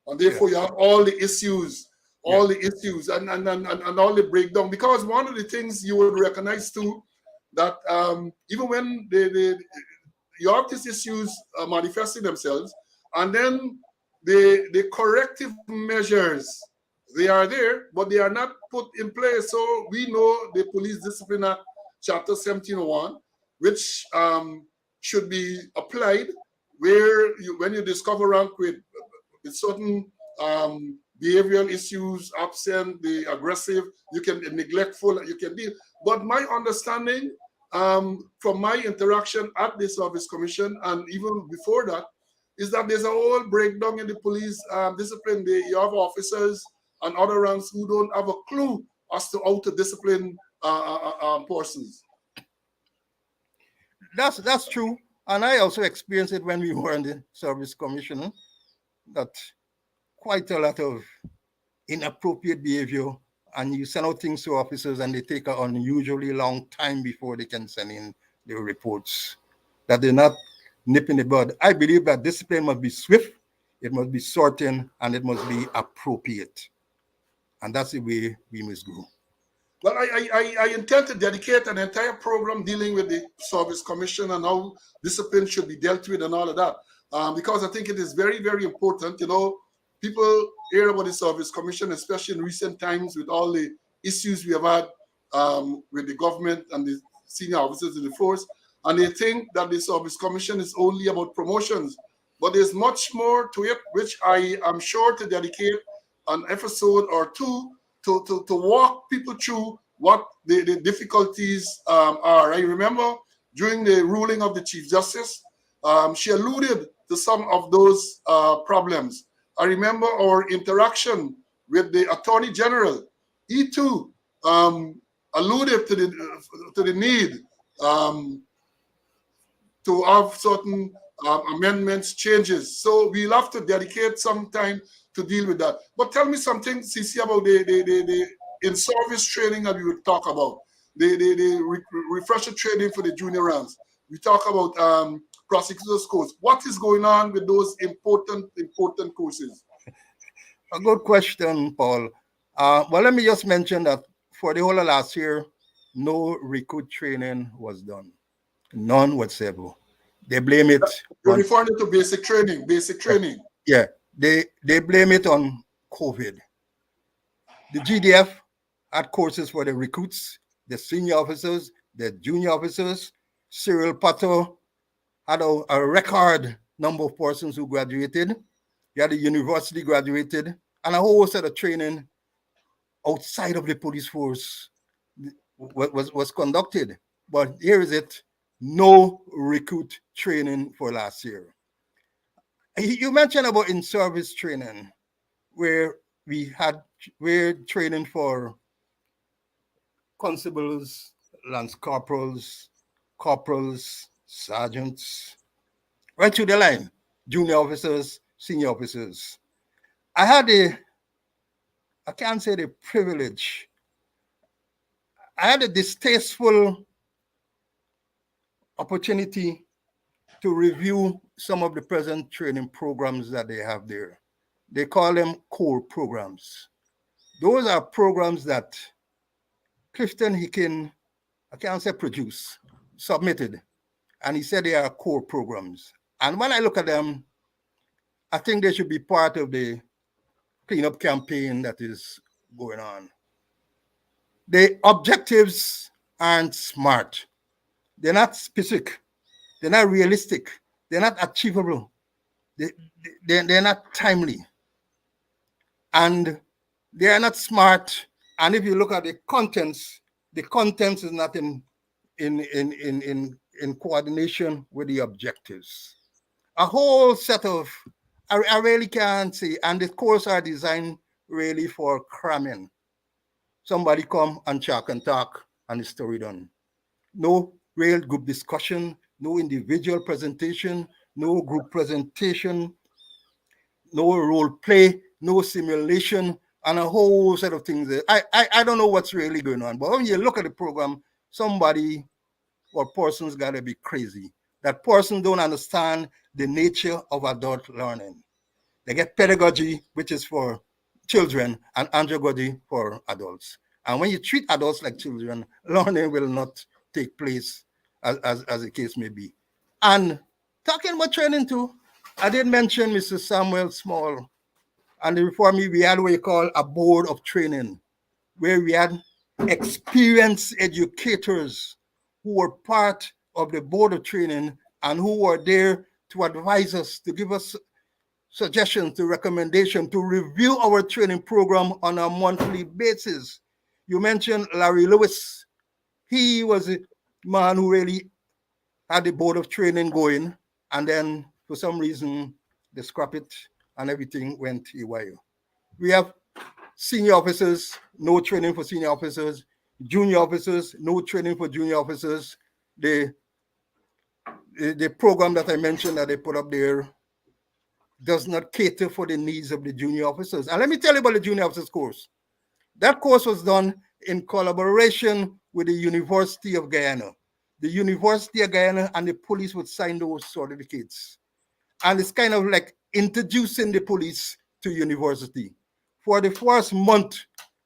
And therefore, you have all the issues, and all the breakdown. Because one of the things you would recognize too, that even when you have these issues manifesting themselves, and then the corrective measures, they are there, but they are not put in place. So we know the Police Discipline Act, Chapter 1701, which should be applied where when you discover rank with certain behavioral issues, absent, the aggressive, you can neglectful, you can be. But my understanding from my interaction at the Service Commission and even before that is that there's a whole breakdown in the police discipline. You have officers and other ranks who don't have a clue as to how to discipline persons. That's true. And I also experienced it when we were in the Service Commission, that quite a lot of inappropriate behavior, and you send out things to officers and they take an unusually long time before they can send in their reports, that they're not nipping the bud. I believe that discipline must be swift, it must be certain, and it must be appropriate. And that's the way we must go. Well, I intend to dedicate an entire program dealing with the Service Commission and how discipline should be dealt with and all of that. Because I think it is very, very important. You know, people hear about the Service Commission, especially in recent times with all the issues we have had with the government and the senior officers in the force, and they think that the Service Commission is only about promotions. But there's much more to it, which I am sure to dedicate an episode or two to walk people through what the difficulties are. I remember during the ruling of the Chief Justice, she alluded to some of those problems. I remember our interaction with the Attorney General. He too alluded to the need to have certain amendments, changes. So we'll have to dedicate some time to deal with that. But tell me something, CC, about the in-service training that we would talk about, the refresher training for the junior ranks. We talk about prosecutors course. What is going on with those important courses? A good question, Paul. Well, let me just mention that for the whole of last year, no recruit training was done. None whatsoever. They blame it. You're referring to basic training. Yeah, they blame it on COVID. The GDF had courses for the recruits, the senior officers, the junior officers. Cyril Pato had a record number of persons who graduated. He had a university graduated, and a whole set of training outside of the police force was conducted. But here is it, no recruit training for last year. You mentioned about in-service training, where we're training for constables, lance corporals, sergeants, right through the line, junior officers, senior officers. I had I can't say the privilege, I had a distasteful opportunity to review some of the present training programs that they have there. They call them core programs. Those are programs that Clifton Hicken, I can't say produce, submitted. And he said they are core programs. And when I look at them, I think they should be part of the cleanup campaign that is going on. The objectives aren't smart. They're not specific. They're not realistic. They're not achievable. They're not timely. And they are not smart. And if you look at the contents is not in coordination with the objectives. A whole set of, I really can't say, and the courses are designed really for cramming. Somebody come and chat and talk and the story done. No real group discussion, no individual presentation, no group presentation, no role play, no simulation, and a whole set of things. I don't know what's really going on, but when you look at the program, somebody or person's got to be crazy. That person don't understand the nature of adult learning. They get pedagogy, which is for children, and andragogy for adults. And when you treat adults like children, learning will not take place as the case may be. And talking about training too, I did mention Mr. Samuel Small. And before me, we had what you call a board of training, where we had experienced educators who were part of the board of training and who were there to advise us, to give us suggestions, to recommendations, to review our training program on a monthly basis. You mentioned Larry Lewis. He was a man who really had the board of training going, and then for some reason they scrapped it and everything went haywire. We have senior officers, no training for senior officers. Junior officers, no training for junior officers. The program that I mentioned that they put up there does not cater for the needs of the junior officers. And let me tell you about the junior officers course. That course was done in collaboration with the University of Guyana. The University of Guyana and the police would sign those certificates. And it's kind of like introducing the police to university. For the first month,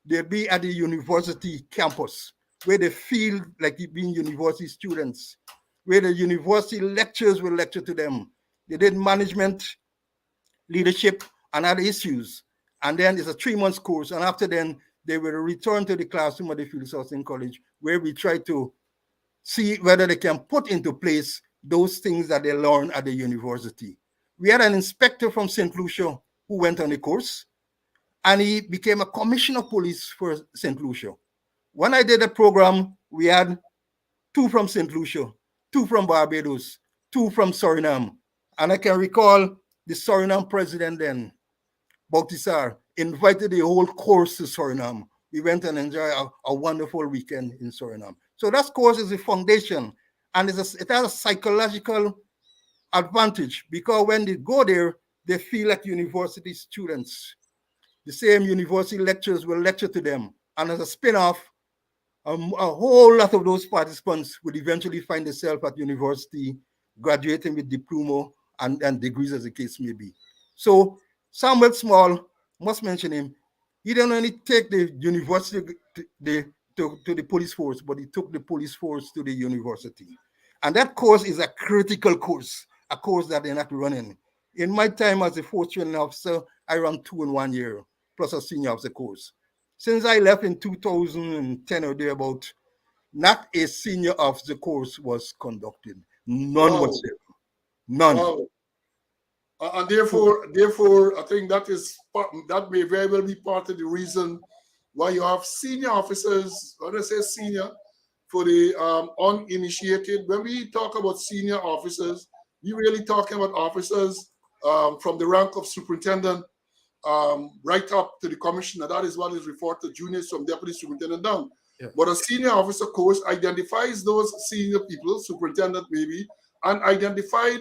they'll be at the university campus, where they feel like being university students, where the university lecturers will lecture to them. They did management, leadership, and other issues. And then it's a 3-month course. And after then, they will return to the classroom at the Field Sourcing College, where we try to see whether they can put into place those things that they learn at the university. We had an inspector from St. Lucia who went on the course, and he became a commissioner of police for St. Lucia. When I did the program, we had 2 from St. Lucia, 2 from Barbados, 2 from Suriname. And I can recall the Suriname president then, Baltisar, invited the whole course to Suriname. We went and enjoyed a wonderful weekend in Suriname. So that course is a foundation, and it has a psychological advantage, because when they go there, they feel like university students. The same university lecturers will lecture to them. And as a spin-off, a whole lot of those participants would eventually find themselves at university, graduating with diploma and degrees as the case may be. So Samuel Small, must mention him, he didn't only take the university to the police force, but he took the police force to the university. And that course is a critical course, a course that they're not running. In my time as a force training officer, I ran 2 in 1 year, plus a senior officer course. Since I left in 2010 or thereabout, not a senior officer course was conducted. None whatsoever. None. Wow. And therefore, I think that may very well be part of the reason why you have senior officers. When I say senior, for the uninitiated, when we talk about senior officers, we're really talking about officers from the rank of superintendent right up to the commissioner. That is what is referred to juniors from deputy superintendent down. Yeah. But a senior officer course identifies those senior people, superintendent maybe, and identified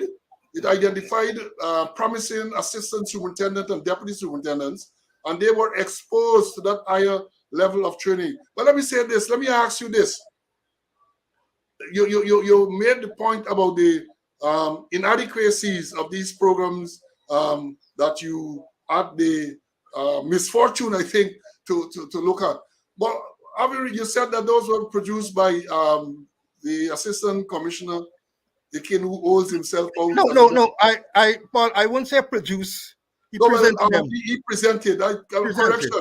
promising assistant superintendent and deputy superintendents, and they were exposed to that higher level of training. But let me say this, let me ask you this. You made the point about the inadequacies of these programs that you had the misfortune, I think, to look at. But you said that those were produced by the assistant commissioner, the kid who holds himself out. No. Paul, I won't say produce. He presented them. He presented. Correction.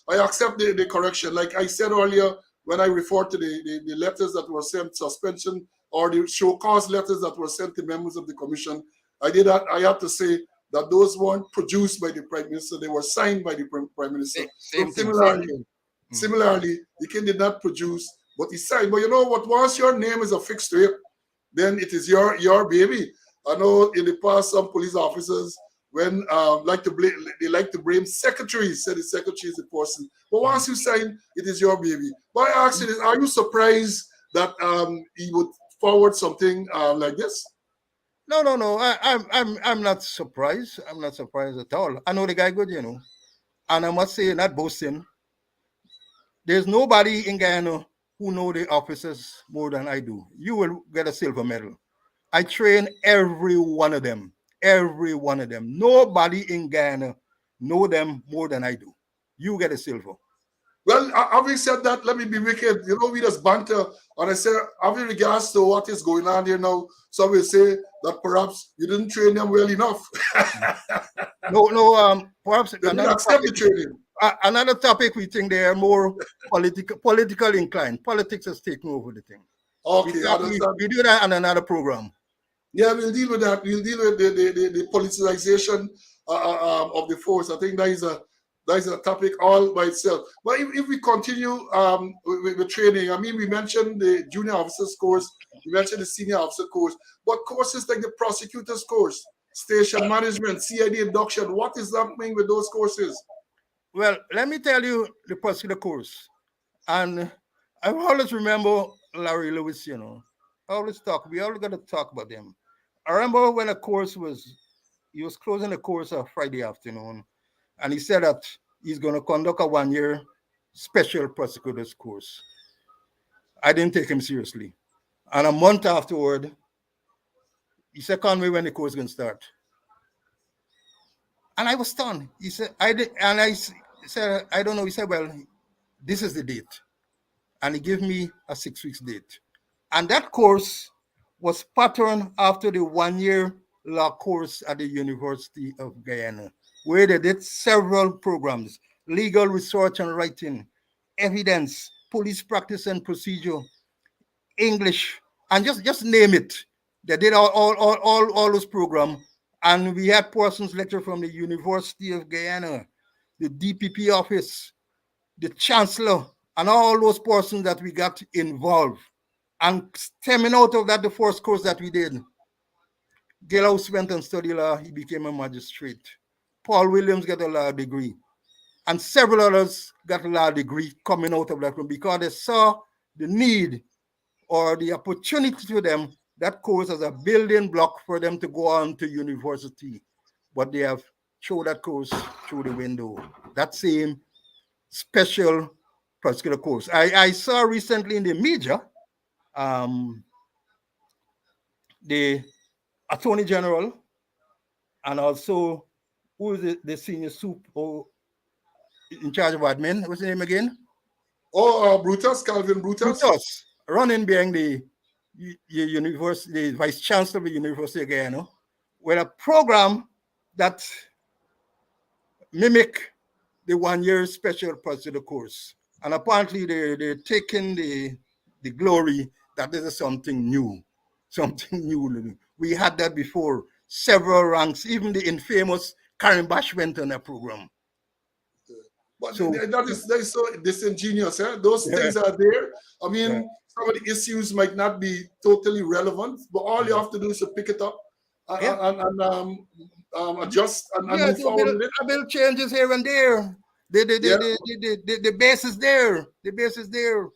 I accept the correction. Like I said earlier, when I referred to the letters that were sent, suspension, or the show cause letters that were sent to members of the commission, I had to say that those weren't produced by the Prime Minister, they were signed by the Prime Minister. Same So thing. similarly, the king did not produce, but he signed. But you know what? Once your name is affixed to it, then it is your baby. I know in the past some police officers, when they like to blame secretaries, say the secretary is the person. But once you sign, it is your baby. But I ask you this: are you surprised that he would forward something like this? No. I'm not surprised. I'm not surprised at all. I know the guy good, you know. And I must say, not boasting, there's nobody in Guyana who know the officers more than I do. You will get a silver medal. I train every one of them. Every one of them. Nobody in Guyana know them more than I do. You get a silver. Well, having said that, let me be wicked. You know, we just banter, and I say, having regards to what is going on here now, some will say that perhaps you didn't train them well enough. No. Perhaps They didn't accept the training. Another topic we think they are more political inclined. Politics has taken over the thing. Okay, I understand. We do that on another program. Yeah, we'll deal with that. We'll deal with the politicization of the force. I think that is a topic all by itself. But if we continue with training, I mean, we mentioned the junior officers course, we mentioned the senior officer course, but courses like the prosecutor's course, station management, CID induction, what is happening with those courses? Well, let me tell you the prosecutor course. And I always remember Larry Lewis, you know. We always got to talk about him. I remember when he was closing the course on Friday afternoon, and he said that he's going to conduct a 1-year special prosecutor's course. I didn't take him seriously. And a month afterward, he said, Conway, when the course is going to start. And I was stunned. He said, I said, I don't know. He said, well, this is the date. And he gave me a 6 weeks date. And that course was patterned after the 1-year law course at the University of Guyana, where they did several programs: legal research and writing, evidence, police practice and procedure, English, and just name it. They did all those programs. And we had persons lecture from the University of Guyana, the DPP office, the chancellor, and all those persons that we got involved. And stemming out of that, the first course that we did, Gilhouse went and studied law. He became a magistrate. Paul Williams got a law degree. And several others got a law degree coming out of that room because they saw the need or the opportunity to them, that course as a building block for them to go on to university. But they have thrown that course through the window. That same special prosecutor course. I saw recently in the media, the Attorney General and also who is the senior soup in charge of admin? What's his name again? Brutus, Calvin Brutus. Brutus, running behind the university, the vice chancellor of the University of Guyana, with a program that mimic the 1-year special prosecutor course. And apparently they're taking the glory that this is something new. Something new. We had that before. Several ranks, even the infamous Karen Bash went on that program. But so, that is so disingenuous. Those things are there. I mean, some of the issues might not be totally relevant, but all you have to do is to pick it up and adjust and move forward with it. Build changes here and there. The base is there. The base is there.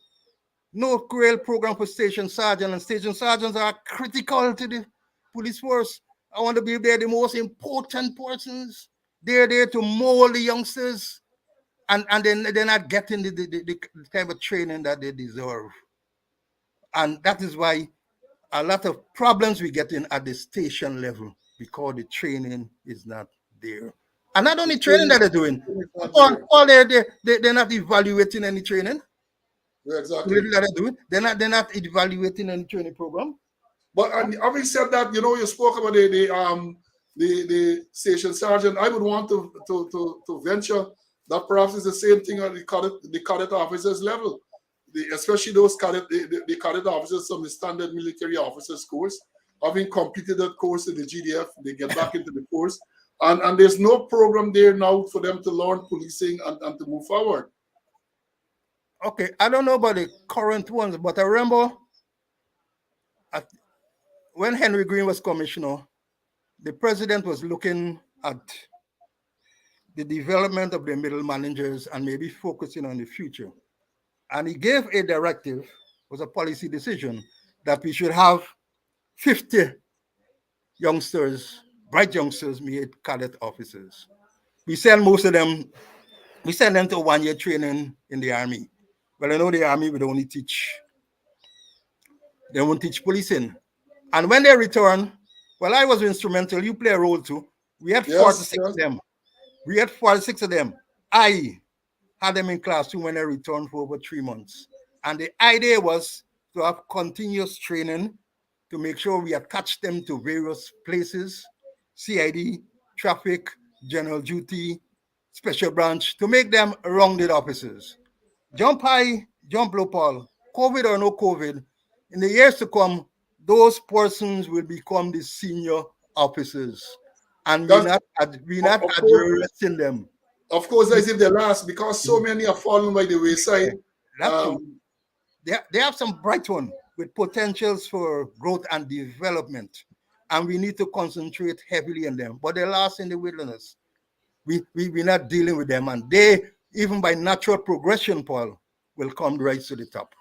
No real program for station sergeant, and station sergeants are critical to the police force. I want to believe they're the most important persons. They're there to mold the youngsters, and then they're not getting the kind of training that they deserve. And that is why a lot of problems we get in at the station level, because the training is not there. And not only training that they're doing, they're not evaluating any training. Yeah, exactly. They're not evaluating any training program. But having said that, you know, you spoke about the station sergeant. I would want to venture That perhaps is the same thing at the cadet officers level. Especially those the cadet officers from the standard military officers course, having completed that course in the GDF, they get back into the force. And there's no program there now for them to learn policing and to move forward. Okay, I don't know about the current ones, but I remember when Henry Green was commissioner, the president was looking at the development of the middle managers and maybe focusing on the future. And he gave a directive, was a policy decision, that we should have 50 youngsters, bright youngsters, made cadet officers. We send most of them, we send them to 1 year training in the army. Well, I know the army would only teach, they won't teach policing. And when they return, well, I was instrumental, you play a role too. We had 46 of them. We had 46 of them. I had them in classroom when I returned for over 3 months. And the idea was to have continuous training to make sure we attach them to various places, CID, traffic, general duty, special branch, to make them rounded officers. Jump high, jump low, Paul. COVID or no COVID, in the years to come, those persons will become the senior officers. And we're not addressing them. Of course, as if they last, because so many are falling by the wayside. That's true. They have some bright ones with potentials for growth and development, and we need to concentrate heavily on them. But they're lost in the wilderness. We're not dealing with them, and they, even by natural progression, Paul, will come right to the top.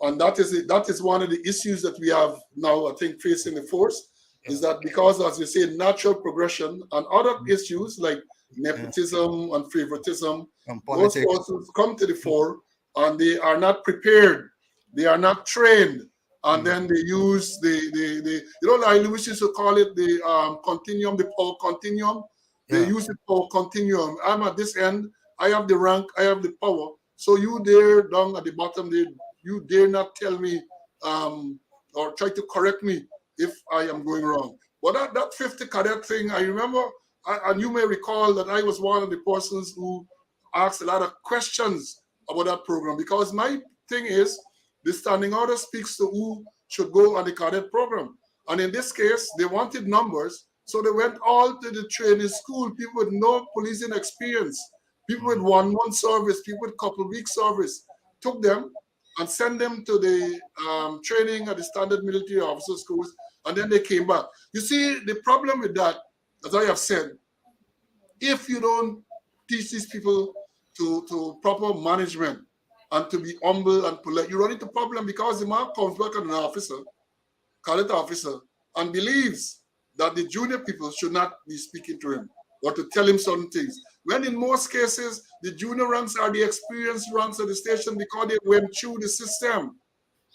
And that is one of the issues that we have now, I think, facing the force, is that because, as you say, natural progression and other issues like nepotism and favoritism, those forces come to the fore, and they are not prepared, they are not trained, and then they use the I used to call it the continuum, the power continuum. They use the power continuum. I'm at this end, I have the rank, I have the power. So you there down at the bottom there, you dare not tell me or try to correct me if I am going wrong. But that 50 cadet thing, I remember, and you may recall that I was one of the persons who asked a lot of questions about that program, because my thing is the standing order speaks to who should go on the cadet program. And in this case, they wanted numbers, so they went all to the training school, people with no policing experience, people with 1 month service, people with couple weeks service, took them and sent them to the training at the standard military officer schools, and then they came back. You see, the problem with that, as I have said, if you don't teach these people to proper management and to be humble and polite, you run into problem, because the man comes back as an officer, cadet officer, and believes that the junior people should not be speaking to him or to tell him certain things. When in most cases, the junior ranks are the experienced ranks at the station, because they went through the system.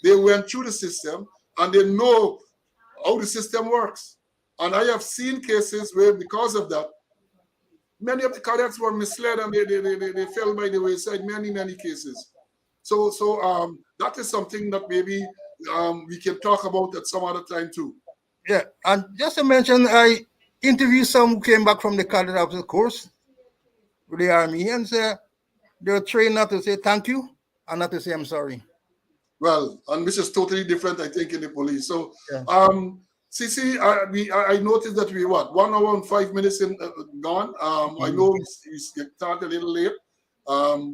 They went through the system and they know how the system works. And I have seen cases where, because of that, many of the cadets were misled and they fell by the wayside, many cases. So that is something that maybe we can talk about at some other time too. Yeah, and just to mention, I interviewed some who came back from the cadet officer course with the army, and they're trained not to say thank you and not to say I'm sorry. Well, and which is totally different, I think, in the police. So, CC, I noticed that we 1 hour and 5 minutes in gone. I know we started a little late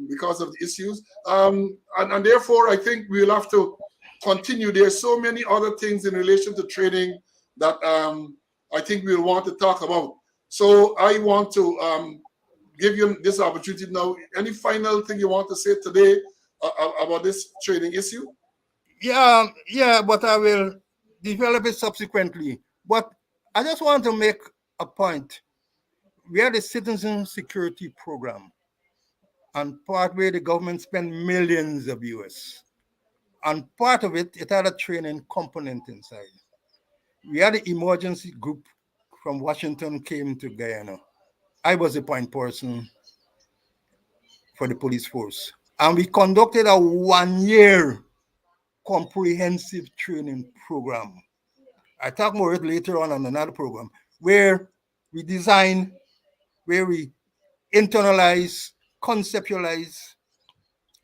because of the issues, and therefore I think we'll have to continue. There's so many other things in relation to training that I think we'll want to talk about. So I want to give you this opportunity now. Any final thing you want to say today about this training issue? Yeah, but I will develop it subsequently. But I just want to make a point. We had a citizen security program, and part where the government spent millions of US. And part of it had a training component inside. We had an emergency group from Washington came to Guyana. I was the point person for the police force. And we conducted a 1 year comprehensive training program. I talk more later on another program where we design, where we internalize conceptualized,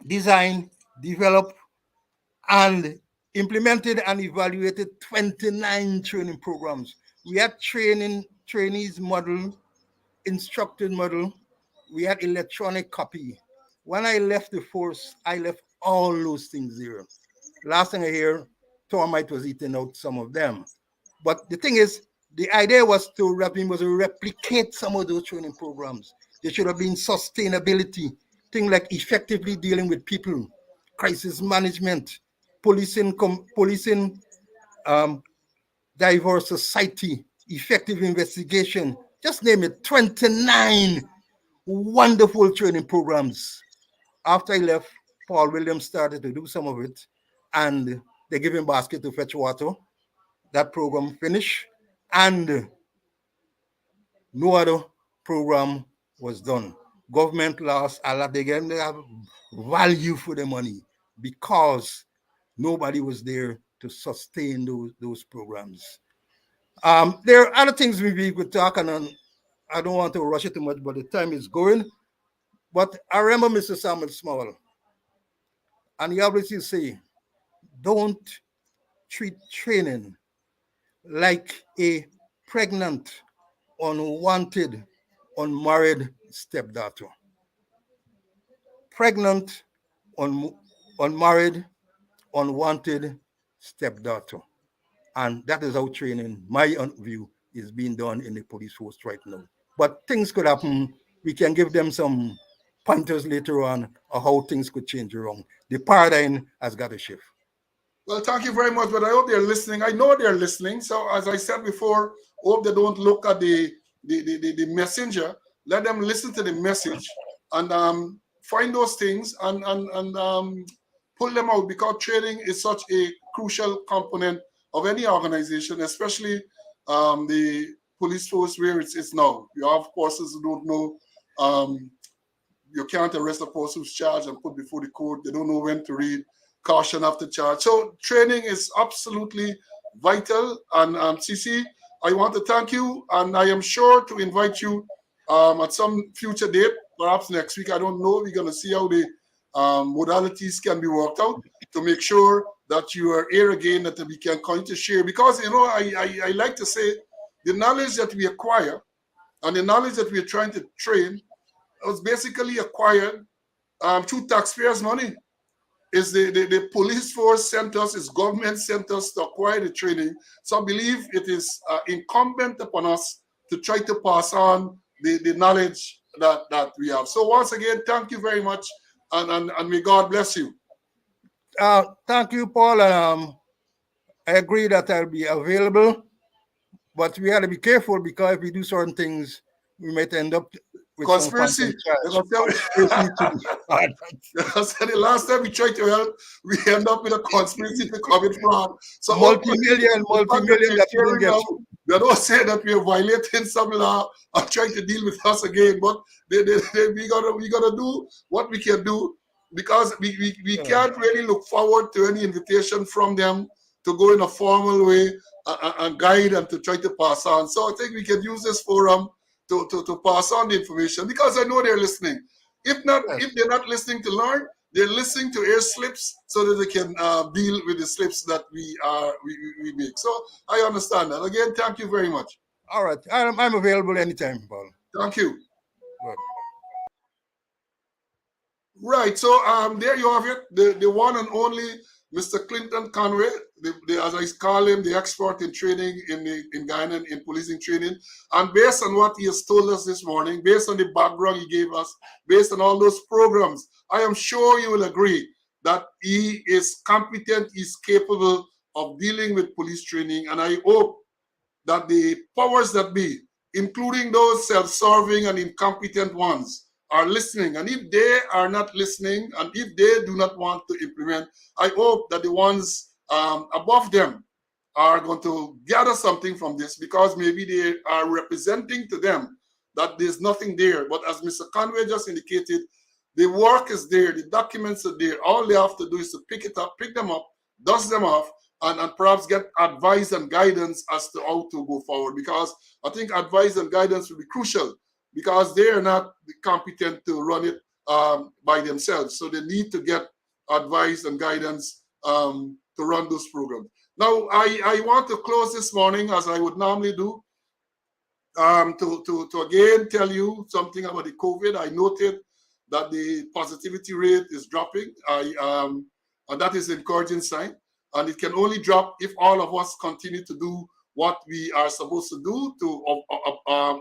designed, developed, and implemented and evaluated 29 training programs. We had trainees model, instructed model, we had electronic copy. When I left the force, I left all those things there. Last thing I hear, termite was eating out some of them. But the thing is, the idea was to replicate some of those training programs. There should have been sustainability, things like effectively dealing with people, crisis management, policing diverse society, effective investigation, just name it, 29 wonderful training programs. After I left, Paul Williams started to do some of it, and they gave him basket to fetch water. That program finished, and no other program was done. Government lost a lot. They have value for the money because nobody was there to sustain those programs. There are other things we could talk on. I don't want to rush it too much, but the time is going. But I remember Mr. Samuel Small, and he always used to say, don't treat training like a pregnant, unwanted, unmarried stepdaughter. Pregnant, unmarried, unwanted stepdaughter. And that is how training, my view, is being done in the police force right now. But things could happen. We can give them some pointers later on how things could change around. The paradigm has got to shift. Well, thank you very much. But I hope they're listening. I know they're listening. So as I said before, hope they don't look at the messenger. Let them listen to the message and find those things and pull them out, because training is such a crucial component of any organization, especially the police force where it's now. You have forces who don't know. You can't arrest a person who's charged and put before the court. They don't know when to read caution after charge. So training is absolutely vital. And CC, I want to thank you, and I am sure to invite you at some future date, perhaps next week. I don't know. We're going to see how the modalities can be worked out to make sure that you are here again, that we can continue to share. Because, you know, I like to say the knowledge that we acquire and the knowledge that we're trying to train was basically acquired through taxpayers' money. Is the police force sent us, is government sent us to acquire the training. So I believe it is incumbent upon us to try to pass on the knowledge that we have. So once again, thank you very much, and may God bless you. Thank you, Paul. I agree that I'll be available, but we have to be careful, because if we do certain things, we might end up with conspiracy. The last time we tried to help, we end up with a conspiracy to commit fraud. So multi-million that you don't get. They don't say that we are violating some law or trying to deal with us again, but we gotta do what we can do, because we can't really look forward to any invitation from them to go in a formal way and guide and to try to pass on. So I think we can use this forum to pass on the information, because I know they're listening. If they're not listening to learn, they're listening to air slips so that they can deal with the slips that we make. So I understand that. Again, thank you very much. All right. I'm available anytime, Paul. Thank you. Good. Right. So there you have it. The one and only Mr. Clinton Conway, as I call him, the expert in training in Guyana, in policing training. And based on what he has told us this morning, based on the background he gave us, based on all those programs, I am sure you will agree that he is competent, he's capable of dealing with police training. And I hope that the powers that be, including those self-serving and incompetent ones, are listening. And if they are not listening, and if they do not want to implement, I hope that the ones above them are going to gather something from this, because maybe they are representing to them that there's nothing there. But as Mr. Conway just indicated, the work is there, the documents are there. All they have to do is to pick them up, dust them off, and perhaps get advice and guidance as to how to go forward. Because I think advice and guidance will be crucial, because they are not competent to run it by themselves. So they need to get advice and guidance to run those programs. Now, I want to close this morning, as I would normally do, to again tell you something about the COVID. I noted that the positivity rate is dropping, and that is an encouraging sign. And it can only drop if all of us continue to do what we are supposed to do to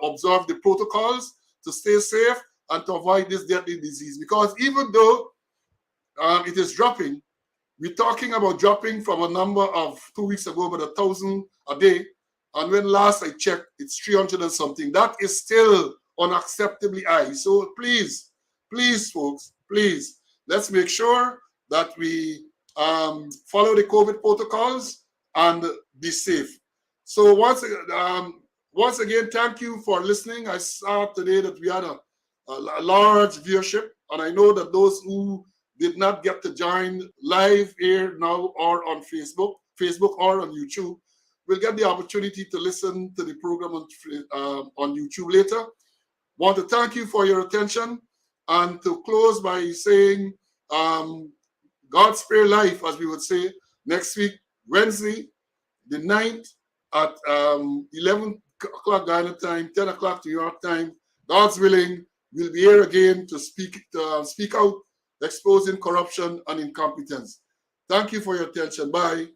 observe the protocols, to stay safe, and to avoid this deadly disease. Because even though it is dropping, we're talking about dropping from a number of 2 weeks ago, about 1,000 a day. And when last I checked, it's 300 and something. That is still unacceptably high. So please, please, folks, please, let's make sure that we follow the COVID protocols and be safe. So once again, thank you for listening. I saw today that we had a large viewership, and I know that those who did not get to join live here now or on Facebook or on YouTube will get the opportunity to listen to the program on YouTube later. Want to thank you for your attention, and to close by saying God spare life, as we would say, next week, Wednesday, the 9th at 11 o'clock Ghana time, 10 o'clock New York time. God's willing, we'll be here again to speak out, exposing corruption and incompetence. Thank you for your attention. Bye.